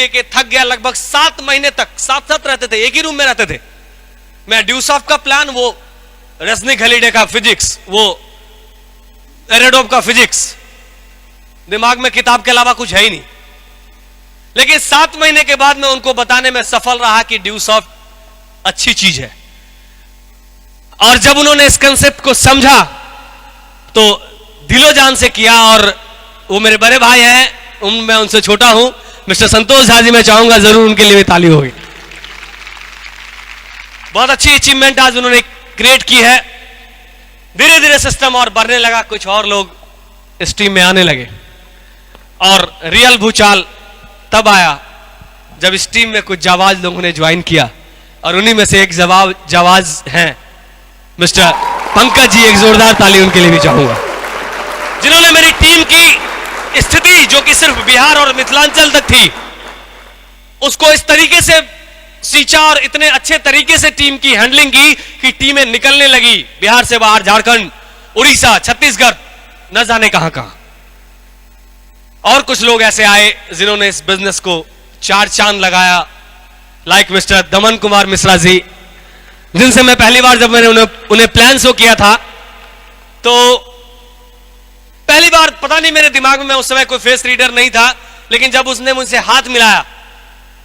के थक गया। लगभग 7 महीने तक साथ साथ रहते थे, एक ही रूम में रहते थे। मैं ड्यूसॉफ्ट का प्लान, वो रेजनिक हॉलिडे का फिजिक्स, वो एरेडोब का फिजिक्स, दिमाग में किताब के अलावा कुछ है ही नहीं। लेकिन 7 महीने के बाद मैं उनको बताने में सफल रहा कि ड्यूसॉफ्ट अच्छी चीज है। और जब उन्होंने इस कंसेप्ट को समझा तो दिलो जान से किया। और वो मेरे बड़े भाई हैं, मैं उनसे छोटा हूं, मिस्टर संतोष झा जी, मैं चाहूंगा जरूर उनके लिए भी ताली होगी। बहुत अच्छी अचीवमेंट आज उन्होंने क्रिएट की है। धीरे धीरे सिस्टम और बढ़ने लगा, कुछ और लोग इस टीम में आने लगे और रियल भूचाल तब आया जब इस टीम में कुछ जाबाज लोगों ने ज्वाइन किया। और उन्हीं में से एक जाबाज हैं मिस्टर पंकज जी। एक जोरदार ताली उनके लिए भी चाहूंगा, जिन्होंने मेरी टीम की स्थिति, जो कि सिर्फ बिहार और मिथिलांचल तक थी, उसको इस तरीके से सींचा और इतने अच्छे तरीके से टीम की हैंडलिंग की कि टीमें निकलने लगी बिहार से बाहर, झारखंड, उड़ीसा, छत्तीसगढ़, न जाने कहां कहां। और कुछ लोग ऐसे आए जिन्होंने इस बिजनेस को 4 चांद लगाया, लाइक मिस्टर दमन कुमार मिश्रा जी, जिनसे मैं पहली बार जब मैंने उन्हें प्लान शो किया था, तो पहली बार पता नहीं मेरे दिमाग में उस समय कोई फेस रीडर नहीं था, लेकिन जब उसने मुझसे हाथ मिलाया,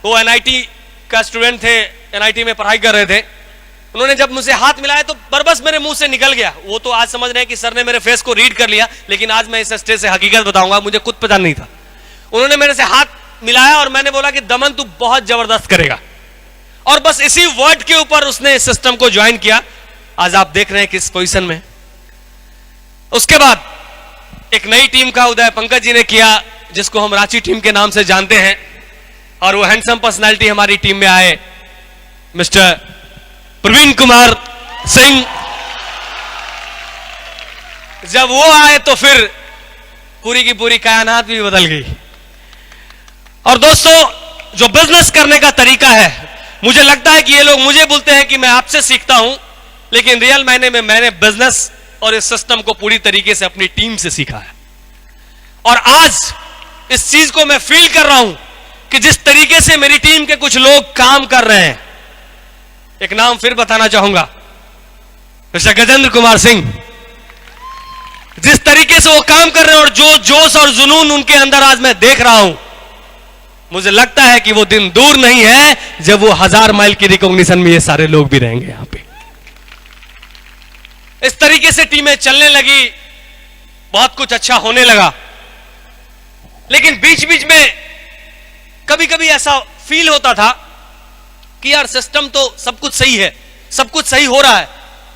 वो एनआईटी का स्टूडेंट थे, एनआईटी में पढ़ाई कर रहे थे, उन्होंने जब मुझसे हाथ मिलाया तो बरबस मेरे मुंह से निकल गया। वो तो आज समझ रहे हैं कि सर ने मेरे फेस को रीड कर लिया, लेकिन आज मैं इस स्टेज से हकीकत बताऊंगा, मुझे खुद पता नहीं था। उन्होंने मेरे से हाथ मिलाया और मैंने बोला कि दमन तू बहुत जबरदस्त करेगा, और बस इसी वर्ड के ऊपर उसने इस सिस्टम को ज्वाइन किया। आज आप देख रहे हैं किस पोजीशन में। उसके बाद एक नई टीम का उदय पंकज जी ने किया, जिसको हम रांची टीम के नाम से जानते हैं, और वो हैंडसम पर्सनालिटी हमारी टीम में आए मिस्टर प्रवीण कुमार सिंह। जब वो आए तो फिर पूरी की पूरी कायनात भी बदल गई। और दोस्तों, जो बिजनेस करने का तरीका है, मुझे लगता है कि ये लोग मुझे बोलते हैं कि मैं आपसे सीखता हूं, लेकिन रियल मायने में मैंने बिजनेस और इस सिस्टम को पूरी तरीके से अपनी टीम से सीखा है। और आज इस चीज को मैं फील कर रहा हूं कि जिस तरीके से मेरी टीम के कुछ लोग काम कर रहे हैं, एक नाम फिर बताना चाहूंगा, मिस्टर गजेंद्र कुमार सिंह, जिस तरीके से वो काम कर रहे हैं और जो जोश और जुनून उनके अंदर आज मैं देख रहा हूं, मुझे लगता है कि वो दिन दूर नहीं है जब वो 1000 माइल की रिकॉग्निशन में ये सारे लोग भी रहेंगे यहां पे। इस तरीके से टीमें चलने लगी, बहुत कुछ अच्छा होने लगा। लेकिन बीच बीच में कभी कभी ऐसा फील होता था कि यार सिस्टम तो सब कुछ सही है, सब कुछ सही हो रहा है,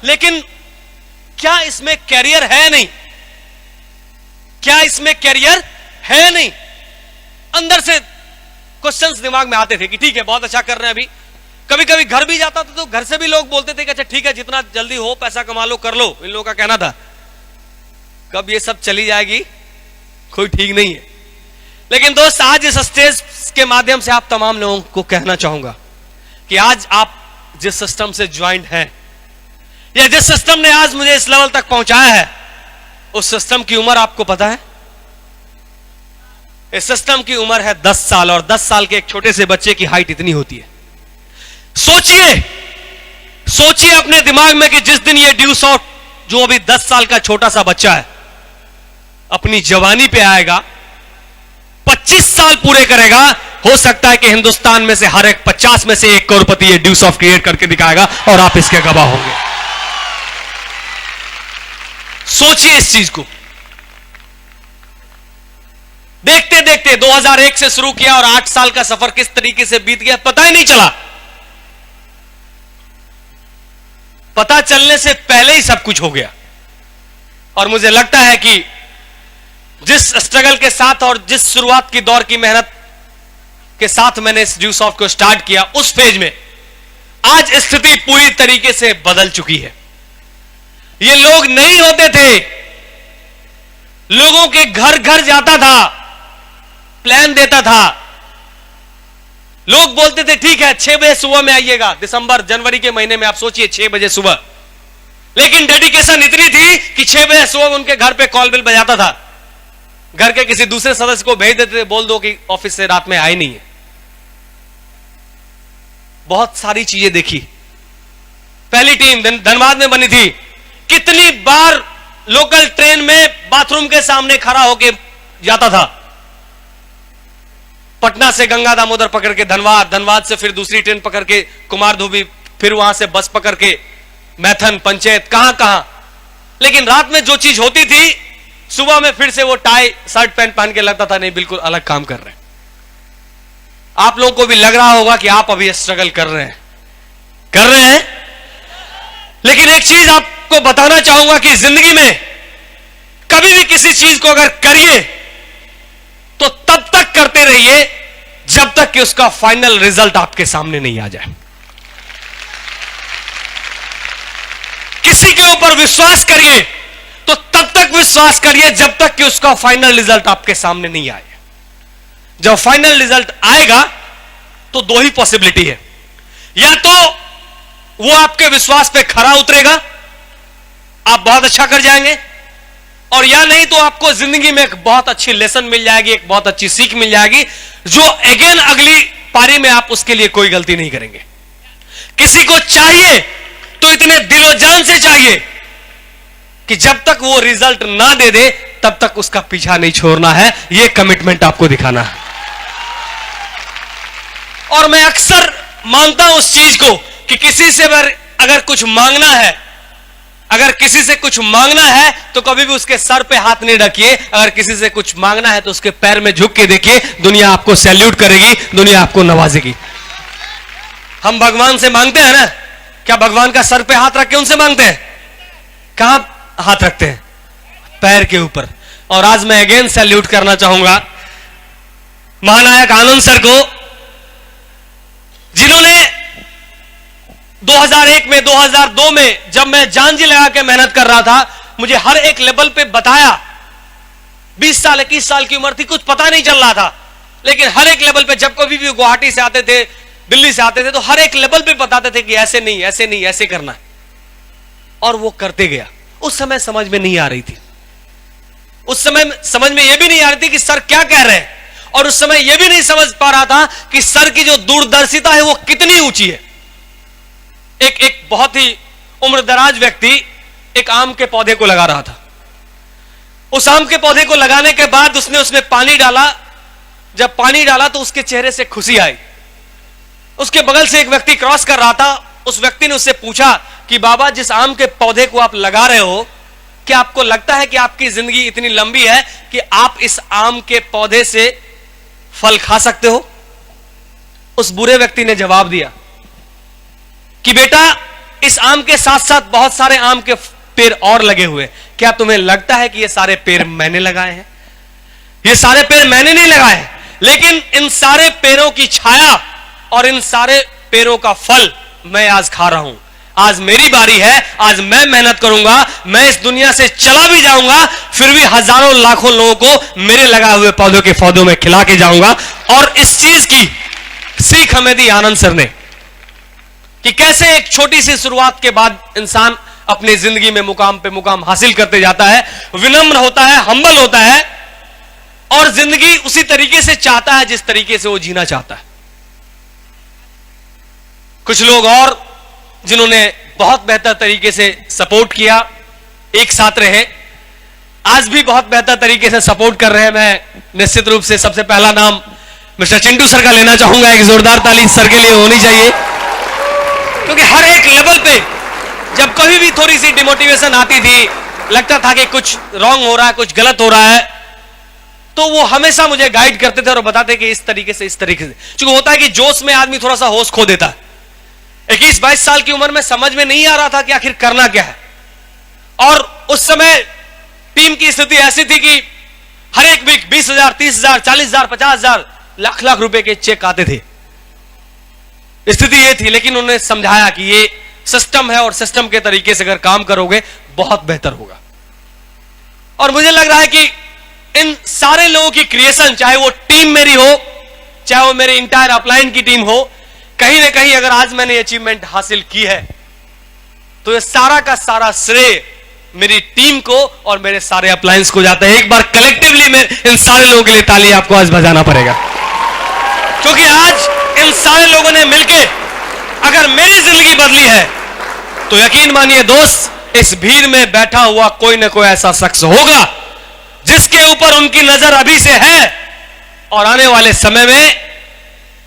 लेकिन क्या इसमें कैरियर है नहीं? क्या इसमें कैरियर है नहीं? अंदर से क्वेश्चंस दिमाग में आते थे कि ठीक है, बहुत अच्छा कर रहे हैं। अभी कभी कभी घर भी जाता था तो घर से भी लोग बोलते थे कि अच्छा ठीक है, जितना जल्दी हो पैसा कमा लो, कर लो। इन लोगों का कहना था कब ये सब चली जाएगी, कोई ठीक नहीं है। लेकिन दोस्त, आज इस स्टेज के माध्यम से आप तमाम लोगों को कहना चाहूंगा कि आज आप जिस सिस्टम से ज्वाइंट हैं, या जिस सिस्टम ने आज मुझे इस लेवल तक पहुंचाया है, उस सिस्टम की उम्र आपको पता है? इस सिस्टम की उम्र है 10 साल, और 10 साल के एक छोटे से बच्चे की हाइट इतनी होती है। सोचिए अपने दिमाग में कि जिस दिन ये ड्यूसॉफ्ट, जो अभी 10 साल का छोटा सा बच्चा है, अपनी जवानी पे आएगा, 25 साल पूरे करेगा, हो सकता है कि हिंदुस्तान में से हर एक 50 में से एक करोड़पति ये ड्यूसॉफ्ट क्रिएट करके दिखाएगा, और आप इसके गवाह होंगे। सोचिए इस चीज को। देखते देखते 2001 से शुरू किया और 8 साल का सफर किस तरीके से बीत गया पता ही नहीं चला। पता चलने से पहले ही सब कुछ हो गया। और मुझे लगता है कि जिस स्ट्रगल के साथ और जिस शुरुआत की दौर की मेहनत के साथ मैंने इस ड्यूसॉफ्ट को स्टार्ट किया, उस फेज में आज स्थिति पूरी तरीके से बदल चुकी है। ये लोग नहीं होते थे, लोगों के घर घर जाता था, प्लान देता था, लोग बोलते थे ठीक है 6 बजे सुबह में आइएगा, दिसंबर जनवरी के महीने में आप सोचिए 6 बजे सुबह, लेकिन डेडिकेशन इतनी थी कि 6 बजे सुबह उनके घर पे कॉल बिल बजाता था, घर के किसी दूसरे सदस्य को भेज देते थे, बोल दो कि ऑफिस से रात में आए नहीं है। बहुत सारी चीजें देखी। पहली टीम धनबाद में बनी थी, कितनी बार लोकल ट्रेन में बाथरूम के सामने खड़ा होके जाता था, पटना से गंगा दामोदर पकड़ के धनबाद, धनबाद से फिर दूसरी ट्रेन पकड़ के कुमारधुबी, फिर वहां से बस पकड़ के मैथन, पंचायत, कहां कहां। लेकिन रात में जो चीज होती थी, सुबह में फिर से वो टाई शर्ट पैंट पहन के लगता था नहीं बिल्कुल अलग काम कर रहे हैं। आप लोगों को भी लग रहा होगा कि आप अभी स्ट्रगल कर रहे हैं। लेकिन एक चीज आपको बताना चाहूंगा कि जिंदगी में कभी भी किसी चीज को अगर करिए तो तब तक करते रहिए जब तक कि उसका फाइनल रिजल्ट आपके सामने नहीं आ जाए। किसी के ऊपर विश्वास करिए तो तब तक विश्वास करिए जब तक कि उसका फाइनल रिजल्ट आपके सामने नहीं आए। जब फाइनल रिजल्ट आएगा तो दो ही पॉसिबिलिटी है, या तो वो आपके विश्वास पे खरा उतरेगा, आप बहुत अच्छा कर जाएंगे, और या नहीं तो आपको जिंदगी में एक बहुत अच्छी लेसन मिल जाएगी, एक बहुत अच्छी सीख मिल जाएगी, जो अगेन अगली पारी में आप उसके लिए कोई गलती नहीं करेंगे। किसी को चाहिए तो इतने दिलो जान से चाहिए कि जब तक वो रिजल्ट ना दे दे तब तक उसका पीछा नहीं छोड़ना है। ये कमिटमेंट आपको दिखाना है। और मैं अक्सर मानता हूं उस चीज को कि किसी से अगर कुछ मांगना है, अगर किसी से कुछ मांगना है तो कभी भी उसके सर पे हाथ नहीं रखिए। अगर किसी से कुछ मांगना है तो उसके पैर में झुक के देखिए, दुनिया आपको सैल्यूट करेगी, दुनिया आपको नवाजेगी। हम भगवान से मांगते हैं ना, क्या भगवान का सर पे हाथ रख के उनसे मांगते हैं? कहां हाथ रखते हैं? पैर के ऊपर। और आज मैं अगेन सैल्यूट करना चाहूंगा महानायक आनंद सर को, जिन्होंने 2001 में 2002 में जब मैं जान जी लगा के मेहनत कर रहा था, मुझे हर एक लेवल पे बताया। 20 साल 21 साल की उम्र थी, कुछ पता नहीं चल रहा था, लेकिन हर एक लेवल पे जब कभी भी गुवाहाटी से आते थे, दिल्ली से आते थे, तो हर एक लेवल पे बताते थे कि ऐसे नहीं ऐसे नहीं ऐसे करना है, और वो करते गया। उस समय समझ में नहीं आ रही थी, उस समय समझ में यह भी नहीं आ रही थी कि सर क्या कह रहे हैं, और उस समय यह भी नहीं समझ पा रहा था कि सर की जो दूरदर्शिता है वो कितनी ऊंची है। एक बहुत ही उम्रदराज व्यक्ति एक आम के पौधे को लगा रहा था। उस आम के पौधे को लगाने के बाद उसने पानी डाला। जब पानी डाला तो उसके चेहरे से खुशी आई। उसके बगल से एक व्यक्ति क्रॉस कर रहा था। उस व्यक्ति ने उससे पूछा कि बाबा, जिस आम के पौधे को आप लगा रहे हो, क्या आपको लगता है कि आपकी जिंदगी इतनी लंबी है कि आप इस आम के पौधे से फल खा सकते हो? उस बुरे व्यक्ति ने जवाब दिया कि बेटा, इस आम के साथ साथ बहुत सारे आम के पेड़ और लगे हुए, क्या तुम्हें लगता है कि ये सारे पेड़ मैंने लगाए हैं? ये सारे पेड़ मैंने नहीं लगाए, लेकिन इन सारे पेड़ों की छाया और इन सारे पेड़ों का फल मैं आज खा रहा हूं। आज मेरी बारी है, आज मैं मेहनत करूंगा, मैं इस दुनिया से चला भी जाऊंगा, फिर भी हजारों लाखों लोगों को मेरे लगाए हुए पौधों के पौधों में खिला के जाऊंगा। और इस चीज की सीख हमें दी आनंद सर ने कि कैसे एक छोटी सी शुरुआत के बाद इंसान अपनी जिंदगी में मुकाम पे मुकाम हासिल करते जाता है, विनम्र होता है, हम्बल होता है, और जिंदगी उसी तरीके से चाहता है जिस तरीके से वो जीना चाहता है। कुछ लोग और जिन्होंने बहुत बेहतर तरीके से सपोर्ट किया, एक साथ रहे, आज भी बहुत बेहतर तरीके से सपोर्ट कर रहे हैं। मैं निश्चित रूप से सबसे पहला नाम मिस्टर चिंटू सर का लेना चाहूंगा। एक जोरदार ताली सर के लिए होनी चाहिए, क्योंकि हर एक लेवल पे जब कभी भी थोड़ी सी डिमोटिवेशन आती थी, लगता था कि कुछ रॉन्ग हो रहा है, कुछ गलत हो रहा है, तो वो हमेशा मुझे गाइड करते थे और बताते कि इस तरीके से क्योंकि होता है कि जोश में आदमी थोड़ा सा होश खो देता है। 21-22 साल की उम्र में समझ में नहीं आ रहा था कि आखिर करना क्या है, और उस समय टीम की स्थिति ऐसी थी कि हर एक वीक 20,000, 30,000, 40,000, 50,000, लाख रुपए के चेक आते थे। स्थिति ये थी, लेकिन उन्होंने समझाया कि ये सिस्टम है और सिस्टम के तरीके से अगर काम करोगे बहुत बेहतर होगा। और मुझे लग रहा है कि इन सारे लोगों की क्रिएशन, चाहे वो टीम मेरी हो चाहे वो मेरे इंटायर अपलाइन की टीम हो, कहीं ना कहीं अगर आज मैंने अचीवमेंट हासिल की है तो ये सारा का सारा श्रेय मेरी टीम को और मेरे सारे अपलायंस को जाता है। एक बार कलेक्टिवली में इन सारे लोगों के लिए ताली आपको आज बजाना पड़ेगा, क्योंकि आज इन सारे लोगों ने मिलकर अगर मेरी जिंदगी बदली है तो यकीन मानिए दोस्त, इस भीड़ में बैठा हुआ कोई ना कोई ऐसा शख्स होगा जिसके ऊपर उनकी नजर अभी से है और आने वाले समय में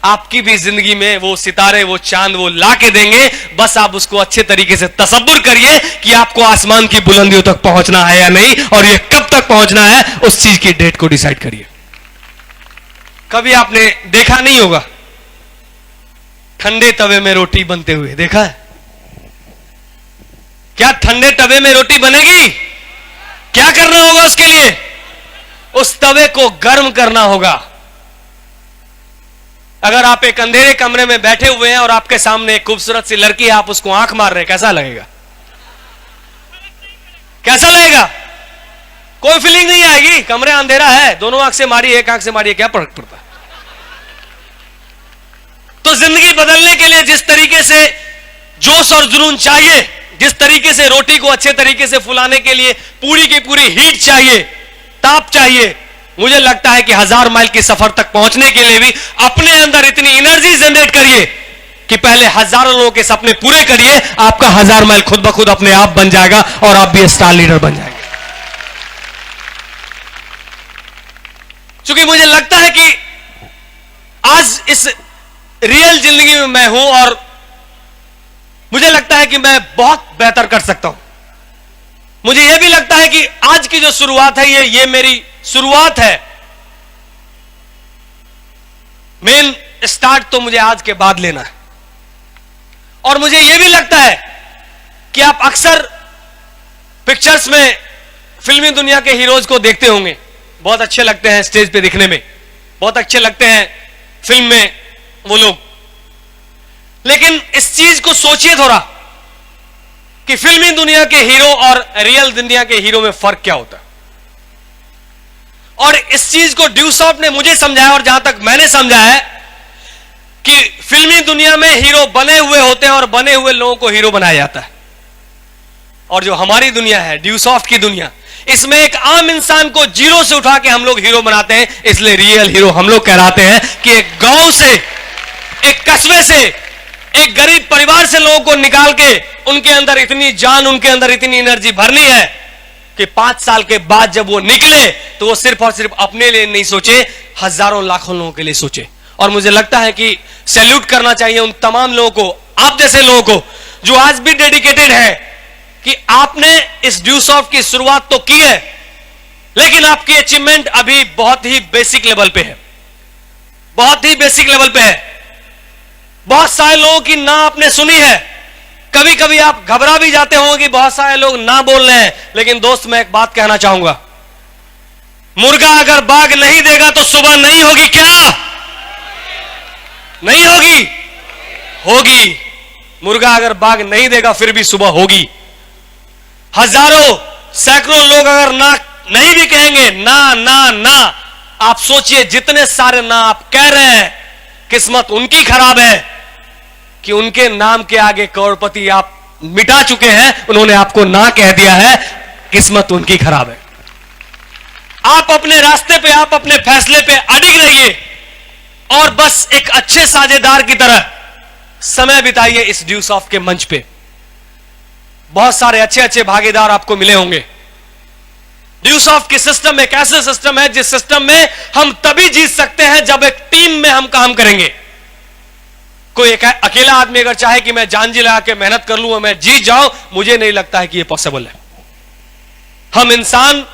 आपकी भी जिंदगी में वो सितारे, वो चांद वो ला के देंगे। बस आप उसको अच्छे तरीके से तसव्वुर करिए कि आपको आसमान की बुलंदियों तक पहुंचना है या नहीं, और ये कब तक पहुंचना है उस चीज की डेट को डिसाइड करिए। कभी आपने देखा नहीं होगा ठंडे तवे में रोटी बनते हुए, देखा है क्या? ठंडे तवे में रोटी बनेगी? क्या करना होगा उसके लिए? उस तवे को गर्म करना होगा। अगर आप एक अंधेरे कमरे में बैठे हुए हैं और आपके सामने एक खूबसूरत सी लड़की है, आप उसको आंख मार रहे हैं, कैसा लगेगा? कैसा लगेगा? कोई फीलिंग नहीं आएगी। कमरे अंधेरा है, दोनों आंख से मारी, एक आंख से मारी, क्या फर्क पड़ता है? तो जिंदगी बदलने के लिए जिस तरीके से जोश और जुनून चाहिए, जिस तरीके से रोटी को अच्छे तरीके से फुलाने के लिए पूरी की पूरी हीट चाहिए, ताप चाहिए, मुझे लगता है कि 1000 माइल के सफर तक पहुंचने के लिए भी अपने अंदर इतनी एनर्जी जनरेट करिए कि पहले हजारों लोगों के सपने पूरे करिए। आपका 1000 माइल खुद ब खुद अपने आप बन जाएगा और आप भी स्टार लीडर बन जाएंगे। क्योंकि मुझे लगता है कि आज इस रियल जिंदगी में मैं हूं और मुझे लगता है कि मैं बहुत बेहतर कर सकता हूं। मुझे यह भी लगता है कि आज की जो शुरुआत है ये मेरी शुरुआत है। मेन स्टार्ट तो मुझे आज के बाद लेना है। और मुझे यह भी लगता है कि आप अक्सर पिक्चर्स में फिल्मी दुनिया के हीरोज को देखते होंगे, बहुत अच्छे लगते हैं स्टेज पे दिखने में, बहुत अच्छे लगते हैं फिल्म में वो लोग। लेकिन इस चीज को सोचिए थोड़ा कि फिल्मी दुनिया के हीरो और रियल दुनिया के हीरो में फर्क क्या होता है। और इस चीज को ड्यूसॉफ्ट ने मुझे समझाया, और जहां तक मैंने समझा है कि फिल्मी दुनिया में हीरो बने हुए होते हैं और बने हुए लोगों को हीरो बनाया जाता है। और जो हमारी दुनिया है, ड्यूसॉफ्ट की दुनिया, इसमें एक आम इंसान को जीरो से उठा के हम लोग हीरो बनाते हैं। इसलिए रियल हीरो हम लोग कहलाते हैं कि एक गांव से, एक कस्बे से, एक गरीब परिवार से लोगों को निकाल के उनके अंदर इतनी जान, उनके अंदर इतनी एनर्जी भरनी है कि 5 साल के बाद जब वो निकले तो वो सिर्फ और सिर्फ अपने लिए नहीं सोचे, हजारों लाखों लोगों के लिए सोचे। और मुझे लगता है कि सैल्यूट करना चाहिए उन तमाम लोगों को, आप जैसे लोगों को, जो आज भी डेडिकेटेड है कि आपने इस ड्यूसॉफ्ट की शुरुआत तो की है, लेकिन आपकी अचीवमेंट अभी बहुत ही बेसिक लेवल पे है, बहुत ही बेसिक लेवल पे है। बहुत सारे लोगों की ना आपने सुनी है। कभी कभी आप घबरा भी जाते होंगे कि बहुत सारे लोग ना बोल रहे हैं, लेकिन दोस्त मैं एक बात कहना चाहूंगा, मुर्गा अगर बाग नहीं देगा तो सुबह नहीं होगी क्या? नहीं होगी? होगी। मुर्गा अगर बाग नहीं देगा फिर भी सुबह होगी। हजारों सैकड़ों लोग अगर ना नहीं भी कहेंगे, ना ना ना, आप सोचिए जितने सारे ना आप कह रहे हैं, किस्मत उनकी खराब है कि उनके नाम के आगे करोड़पति आप मिटा चुके हैं, उन्होंने आपको ना कह दिया है, किस्मत उनकी खराब है। आप अपने रास्ते पे, आप अपने फैसले पे अडिग रहिए और बस एक अच्छे साझेदार की तरह समय बिताइए इस ड्यूसॉफ्ट के मंच पे। बहुत सारे अच्छे अच्छे भागीदार आपको मिले होंगे। ड्यूसॉफ्ट की सिस्टम एक ऐसा सिस्टम है जिस सिस्टम में हम तभी जीत सकते हैं जब एक टीम में हम काम करेंगे। कोई एक अकेला आदमी अगर चाहे कि मैं जान जी लगा के मेहनत कर लूं और मैं जीत जाऊं, मुझे नहीं लगता है कि यह पॉसिबल है। हम इंसान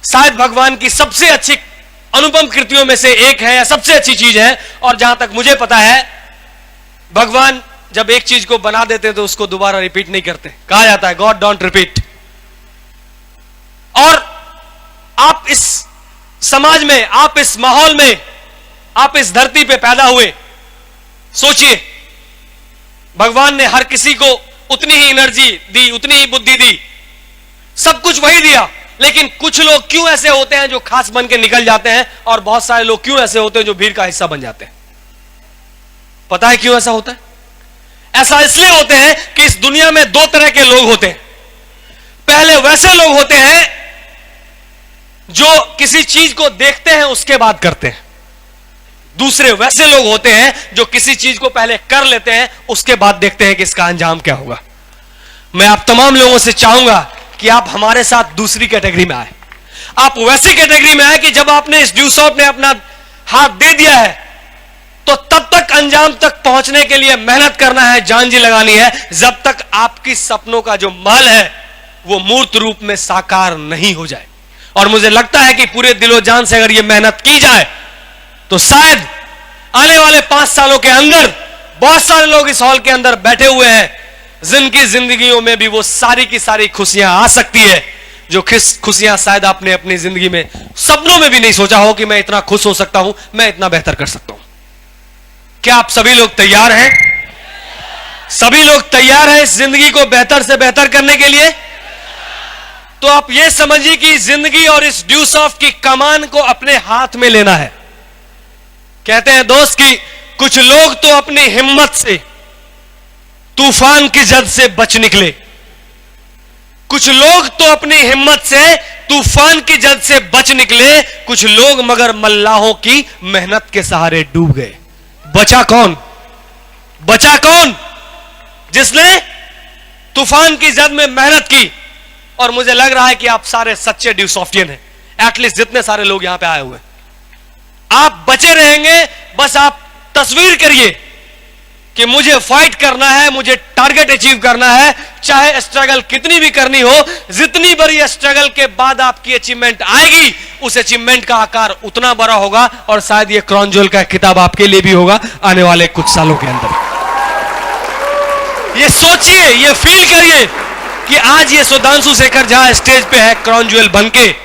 शायद भगवान की सबसे अच्छी अनुपम कृतियों में से एक है या सबसे अच्छी चीज है। और जहां तक मुझे पता है, भगवान जब एक चीज को बना देते हैं तो उसको दोबारा रिपीट नहीं करते। कहा जाता है गॉड डोंट रिपीट। और आप इस समाज में, आप इस माहौल में, आप इस धरती पे पैदा हुए, सोचिए भगवान ने हर किसी को उतनी ही एनर्जी दी, उतनी ही बुद्धि दी, सब कुछ वही दिया, लेकिन कुछ लोग क्यों ऐसे होते हैं जो खास बन के निकल जाते हैं, और बहुत सारे लोग क्यों ऐसे होते हैं जो भीड़ का हिस्सा बन जाते हैं? पता है क्यों ऐसा होता है? ऐसा इसलिए होते हैं कि इस दुनिया में दो तरह के लोग होते हैं। पहले वैसे लोग होते हैं जो किसी चीज को देखते हैं उसके बाद करते हैं। दूसरे वैसे लोग होते हैं जो किसी चीज को पहले कर लेते हैं, उसके बाद देखते हैं कि इसका अंजाम क्या होगा। मैं आप तमाम लोगों से चाहूंगा कि आप हमारे साथ दूसरी कैटेगरी में आए। आप वैसी कैटेगरी में आए कि जब आपने इस ड्यू शॉप में अपना हाथ दे दिया है तो तब तक अंजाम तक पहुंचने के लिए मेहनत करना है, जान जी लगानी है, जब तक आपकी सपनों का जो महल है वो मूर्त रूप में साकार नहीं हो जाए। और मुझे लगता है कि पूरे दिलो जान से अगर ये मेहनत की जाए तो शायद आने वाले 5 सालों के अंदर बहुत सारे लोग इस हॉल के अंदर बैठे हुए हैं, जिनकी जिंदगियों में भी वो सारी की सारी खुशियां आ सकती है जो खुशियां शायद आपने अपनी जिंदगी में सपनों में भी नहीं सोचा हो कि मैं इतना खुश हो सकता हूं, मैं इतना बेहतर कर सकता हूं। क्या आप सभी लोग तैयार हैं? सभी लोग तैयार हैं इस जिंदगी को बेहतर से बेहतर करने के लिए? तो आप ये समझिए कि जिंदगी और इस ड्यू शॉप की कमान को अपने हाथ में लेना है। कहते हैं दोस्त कि कुछ लोग तो अपनी हिम्मत से तूफान की जद से बच निकले, कुछ लोग तो अपनी हिम्मत से तूफान की जद से बच निकले, कुछ लोग मगर मल्लाहों की मेहनत के सहारे डूब गए। बचा कौन? बचा कौन? जिसने तूफान की जद में मेहनत की। और मुझे लग रहा है कि आप सारे सच्चे ड्यू शॉफ्टियन हैं, एटलीस्ट जितने सारे लोग यहां पे आए हुए। आप बचे रहेंगे, बस आप तस्वीर करिए कि मुझे फाइट करना है, मुझे टारगेट अचीव करना है, चाहे स्ट्रगल कितनी भी करनी हो। जितनी बड़ी स्ट्रगल के बाद आपकी अचीवमेंट आएगी, उस अचीवमेंट का आकार उतना बड़ा होगा और शायद ये क्रॉन ज्वेल का किताब आपके लिए भी होगा आने वाले कुछ सालों के अंदर। ये सोचिए, ये फील करिए कि आज ये सुधांशु शेखर जहां स्टेज पे है क्रॉन ज्वेल बनके,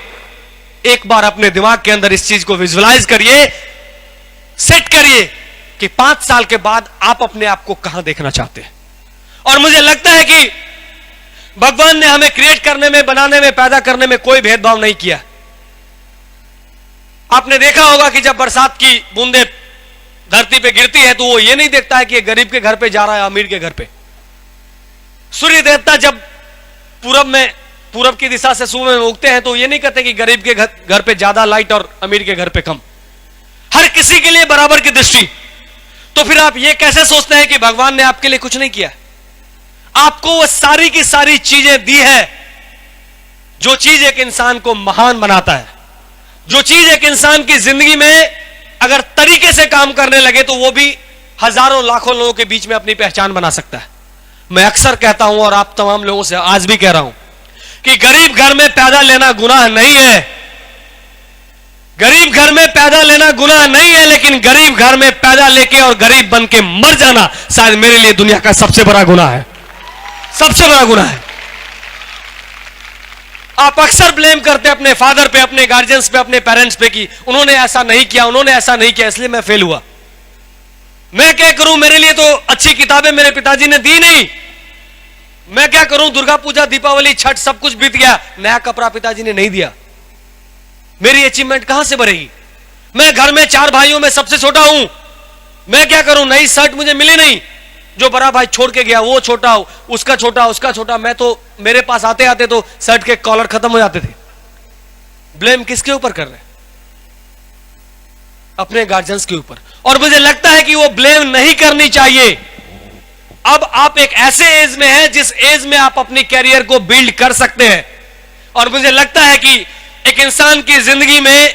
एक बार अपने दिमाग के अंदर इस चीज को विजुअलाइज करिए, सेट करिए कि 5 साल के बाद आप अपने आप को कहां देखना चाहते हैं। और मुझे लगता है कि भगवान ने हमें क्रिएट करने में, बनाने में, पैदा करने में कोई भेदभाव नहीं किया। आपने देखा होगा कि जब बरसात की बूंदें धरती पे गिरती है तो वो ये नहीं देखता है कि ये गरीब के घर पे जा रहा है, अमीर के घर पे। सूर्य देवता जब पूरब की दिशा से सूर्य में उगते हैं तो ये नहीं कहते कि गरीब के घर पे ज्यादा लाइट और अमीर के घर पे कम। हर किसी के लिए बराबर की दृष्टि। तो फिर आप ये कैसे सोचते हैं कि भगवान ने आपके लिए कुछ नहीं किया? आपको वो सारी की सारी चीजें दी है जो चीज एक इंसान को महान बनाता है, जो चीज एक इंसान की जिंदगी में अगर तरीके से काम करने लगे तो वो भी हजारों लाखों लोगों के बीच में अपनी पहचान बना सकता है। मैं अक्सर कहता हूं और आप तमाम लोगों से आज भी कह रहा हूं कि गरीब घर में पैदा लेना गुनाह नहीं है। गरीब घर में पैदा लेना गुनाह नहीं है, लेकिन गरीब घर में पैदा लेके और गरीब बन के मर जाना शायद मेरे लिए दुनिया का सबसे बड़ा गुनाह है, सबसे बड़ा गुनाह है। आप अक्सर ब्लेम करते हैं अपने फादर पे, अपने गार्जियंस पे, अपने पेरेंट्स पे कि उन्होंने ऐसा नहीं किया, उन्होंने ऐसा नहीं किया, इसलिए मैं फेल हुआ। मैं क्या करूं, मेरे लिए तो अच्छी किताबें मेरे पिताजी ने दी नहीं। मैं क्या करूं, दुर्गा पूजा, दीपावली, छठ सब कुछ बीत गया, नया कपड़ा पिताजी ने नहीं दिया। मेरी अचीवमेंट कहां से बढ़ेगी? मैं घर में 4 भाइयों में सबसे छोटा हूं। मैं क्या करूं, नई शर्ट मुझे मिली नहीं, जो बड़ा भाई छोड़ के गया वो छोटा, उसका छोटा, उसका छोटा। मैं तो मेरे पास आते आते तो शर्ट के कॉलर खत्म हो जाते थे। ब्लेम किसके ऊपर कर रहे हैं? अपने गार्जियंस के ऊपर। और मुझे लगता है कि वो ब्लेम नहीं करनी चाहिए। अब आप एक ऐसे एज में हैं जिस एज में आप अपनी कैरियर को बिल्ड कर सकते हैं। और मुझे लगता है कि एक इंसान की जिंदगी में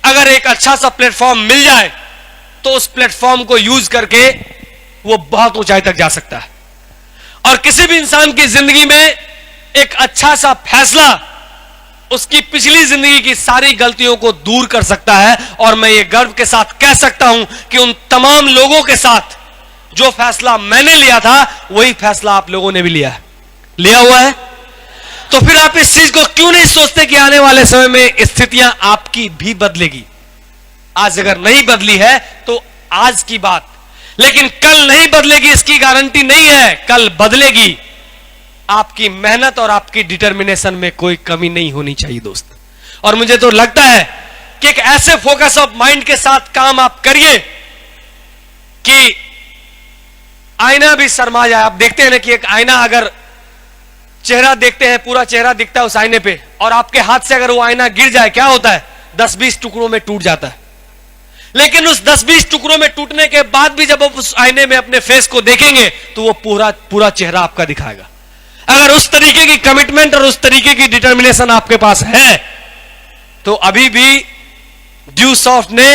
अगर एक अच्छा सा प्लेटफॉर्म मिल जाए तो उस प्लेटफॉर्म को यूज करके वो बहुत ऊंचाई तक जा सकता है। और किसी भी इंसान की जिंदगी में एक अच्छा सा फैसला उसकी पिछली जिंदगी की सारी गलतियों को दूर कर सकता है। और मैं ये गर्व के साथ कह सकता हूं कि उन तमाम लोगों के साथ जो फैसला मैंने लिया था वही फैसला आप लोगों ने भी लिया हुआ है। तो फिर आप इस चीज को क्यों नहीं सोचते कि आने वाले समय में स्थितियां आपकी भी बदलेगी? आज अगर नहीं बदली है तो आज की बात, लेकिन कल नहीं बदलेगी इसकी गारंटी नहीं है, कल बदलेगी। आपकी मेहनत और आपकी डिटर्मिनेशन में कोई कमी नहीं होनी चाहिए दोस्त। और मुझे तो लगता है कि एक ऐसे फोकस ऑफ माइंड के साथ काम आप करिए कि आईना भी शर्मा जाए। आप देखते हैं ना कि एक आईना, अगर चेहरा देखते हैं, पूरा चेहरा दिखता है उस आईने पे, और आपके हाथ से अगर वो आईना गिर जाए, क्या होता है? 10-20 टुकड़ों में टूट जाता है। लेकिन उस 10-20 टुकड़ों में टूटने के बाद भी जब आप उस आईने में अपने फेस को देखेंगे तो वो पूरा चेहरा आपका दिखाएगा। अगर उस तरीके की कमिटमेंट और उस तरीके की डिटर्मिनेशन आपके पास है तो अभी भी ड्यू सॉफ्ट ने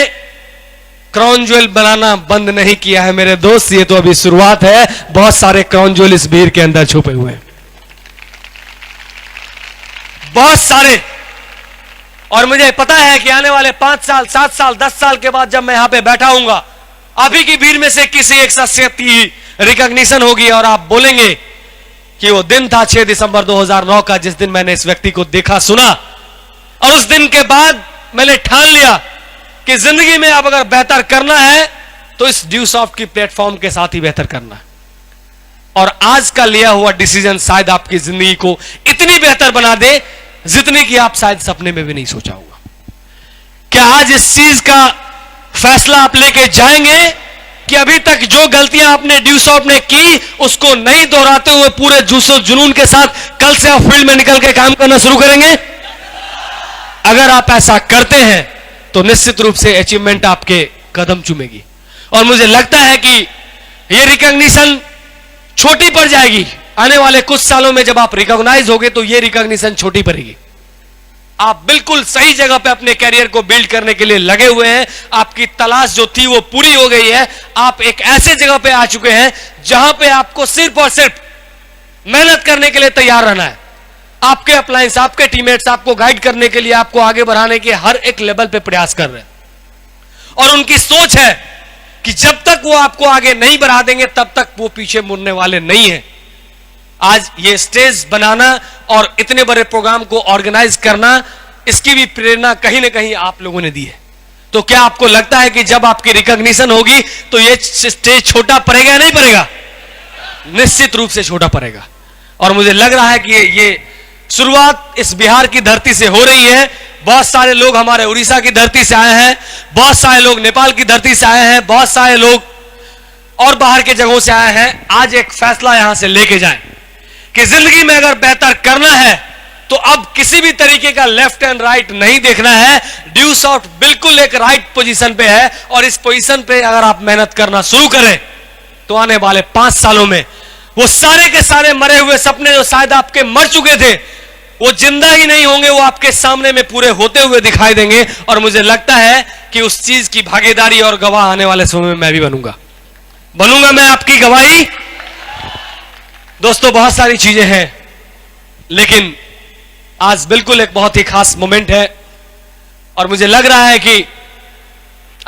क्राउन ज्वेल बनाना बंद नहीं किया है मेरे दोस्त। ये तो अभी शुरुआत है, बहुत सारे क्राउन ज्वेल इस भीड़ के अंदर छुपे हुए हैं, बहुत सारे। और मुझे पता है कि आने वाले 5 साल, 7 साल, 10 साल के बाद जब मैं यहां पे बैठा हूंगा, अभी की भीड़ में से किसी एक शख्सियत की रिकॉग्निशन होगी और आप बोलेंगे कि वो दिन था 6 दिसंबर 2009 का, जिस दिन मैंने इस व्यक्ति को देखा, सुना, और उस दिन के बाद मैंने ठान लिया कि जिंदगी में अब अगर बेहतर करना है तो इस ड्यू सॉफ्ट की प्लेटफॉर्म के साथ ही बेहतर करना है। और आज का लिया हुआ डिसीजन शायद आपकी जिंदगी को इतनी बेहतर बना दे जितनी कि आप शायद सपने में भी नहीं सोचा होगा। क्या आज इस चीज का फैसला आप लेके जाएंगे कि अभी तक जो गलतियां आपने ड्यू सॉफ्ट ने की उसको नहीं दोहराते हुए पूरे जोशो जुनून के साथ कल से आप फील्ड में निकल के काम करना शुरू करेंगे? अगर आप ऐसा करते हैं तो निश्चित रूप से अचीवमेंट आपके कदम चूमेगी। और मुझे लगता है कि यह रिकॉग्निशन छोटी पड़ जाएगी। आने वाले कुछ सालों में जब आप रिकॉग्नाइज होगे तो यह रिकॉग्निशन छोटी पड़ेगी। आप बिल्कुल सही जगह पे अपने कैरियर को बिल्ड करने के लिए लगे हुए हैं। आपकी तलाश जो थी वो पूरी हो गई है। आप एक ऐसे जगह पे आ चुके हैं जहां पे आपको सिर्फ और सिर्फ मेहनत करने के लिए तैयार रहना है। आपके अप्लायंस, आपके टीममेट्स आपको गाइड करने के लिए, आपको आगे बढ़ाने के हर एक लेवल पे प्रयास कर रहे हैं। और उनकी सोच है कि जब तक वो आपको आगे नहीं बढ़ा देंगे तब तक वो पीछे मुड़ने वाले नहीं है। आज ये स्टेज बनाना और इतने बड़े प्रोग्राम को ऑर्गेनाइज करना, इसकी भी प्रेरणा कहीं ना कहीं आप लोगों ने दी है। तो क्या आपको लगता है कि जब आपकी रिकॉग्निशन होगी तो ये स्टेज छोटा पड़ेगा या नहीं पड़ेगा? निश्चित रूप से छोटा पड़ेगा। और मुझे लग रहा है कि ये शुरुआत इस बिहार की धरती से हो रही है। बहुत सारे लोग हमारे उड़ीसा की धरती से आए हैं, बहुत सारे लोग नेपाल की धरती से आए हैं, बहुत सारे लोग और बाहर के जगहों से आए हैं। आज एक फैसला यहां से लेके जाएं कि जिंदगी में अगर बेहतर करना है तो अब किसी भी तरीके का लेफ्ट एंड राइट नहीं देखना है। ड्यू सॉफ्ट बिल्कुल एक राइट पोजीशन पे है और इस पोजीशन पे अगर आप मेहनत करना शुरू करें तो आने वाले 5 सालों में वो सारे के सारे मरे हुए सपने जो शायद आपके मर चुके थे वो जिंदा ही नहीं होंगे, वो आपके सामने में पूरे होते हुए दिखाई देंगे। और मुझे लगता है कि उस चीज की भागीदारी और गवाह आने वाले समय में मैं भी बनूंगा मैं आपकी गवाही। दोस्तों, बहुत सारी चीजें हैं लेकिन आज बिल्कुल एक बहुत ही खास मोमेंट है और मुझे लग रहा है कि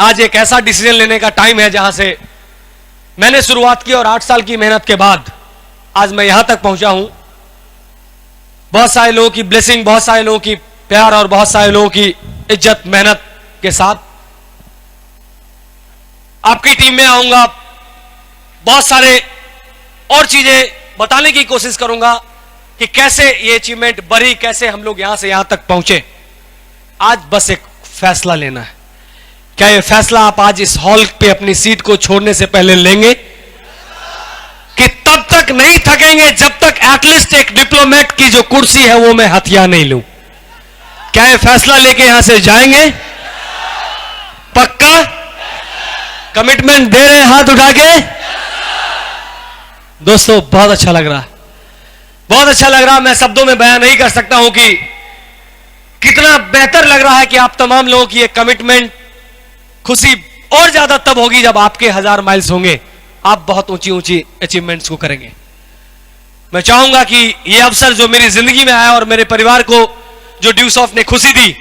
आज एक ऐसा डिसीजन लेने का टाइम है जहां से मैंने शुरुआत की और 8 साल की मेहनत के बाद आज मैं यहां तक पहुंचा हूं। बहुत सारे लोगों की ब्लेसिंग, बहुत सारे लोगों की प्यार और बहुत सारे लोगों की इज्जत, मेहनत के साथ आपकी टीम में आऊंगा। बहुत सारे और चीजें बताने की कोशिश करूंगा कि कैसे ये अचीवमेंट बढ़ी, कैसे हम लोग यहां से यहां तक पहुंचे। आज बस एक फैसला लेना है। क्या ये फैसला आप आज इस हॉल पे अपनी सीट को छोड़ने से पहले लेंगे कि तब तक नहीं थकेंगे जब तक एटलीस्ट एक डिप्लोमेट की जो कुर्सी है वो मैं हथियार नहीं लूं? क्या ये फैसला लेके यहां से जाएंगे? पक्का कमिटमेंट दे रहे हैं हाथ उठा के? दोस्तों, बहुत अच्छा लग रहा है, बहुत अच्छा लग रहा है। मैं शब्दों में बयान नहीं कर सकता हूं कि कितना बेहतर लग रहा है कि आप तमाम लोगों की एक कमिटमेंट, खुशी और ज्यादा तब होगी जब आपके 1000 माइल्स होंगे, आप बहुत ऊंची ऊंची अचीवमेंट्स को करेंगे। मैं चाहूंगा कि यह अवसर जो मेरी जिंदगी में आया और मेरे परिवार को जो ड्यू सॉफ्ट ने खुशी दी,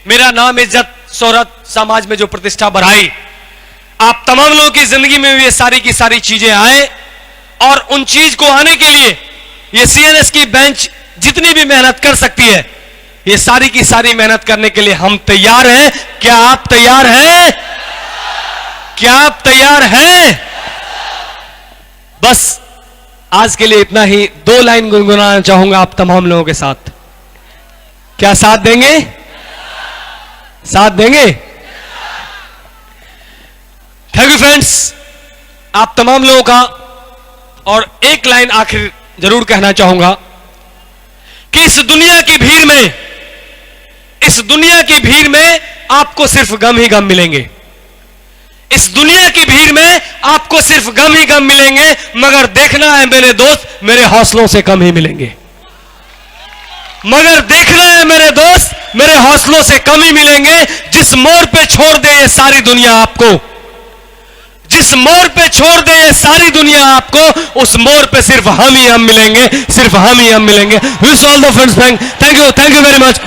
मेरा नाम, इज्जत, शोहरत, समाज में जो प्रतिष्ठा बढ़ाई, आप तमाम लोगों की जिंदगी में भी ये सारी की सारी चीजें आए और उन चीज को आने के लिए ये सीएनएस की बेंच जितनी भी मेहनत कर सकती है, ये सारी की सारी मेहनत करने के लिए हम तैयार हैं। क्या आप तैयार हैं? क्या आप तैयार हैं? बस आज के लिए इतना ही। 2 लाइन गुनगुनाना चाहूंगा आप तमाम लोगों के साथ। क्या साथ देंगे? साथ देंगे? थैंक यू फ्रेंड्स, आप तमाम लोगों का। और एक लाइन आखिर जरूर कहना चाहूंगा कि इस दुनिया की भीड़ में आपको सिर्फ गम ही गम मिलेंगे। इस दुनिया की भीड़ में आपको सिर्फ गम ही गम मिलेंगे, मगर देखना है मेरे दोस्त, मेरे हौसलों से कम ही मिलेंगे। मगर देखना है मेरे दोस्त, मेरे हौसलों से कम ही मिलेंगे। जिस मोड़ पे छोड़ दे ये सारी दुनिया आपको, जिस मोड़ पे छोड़ दे ये सारी दुनिया आपको, उस मोड़ पे सिर्फ हम ही हम मिलेंगे, सिर्फ हम ही हम मिलेंगे। Wish all the friends, thank you very much.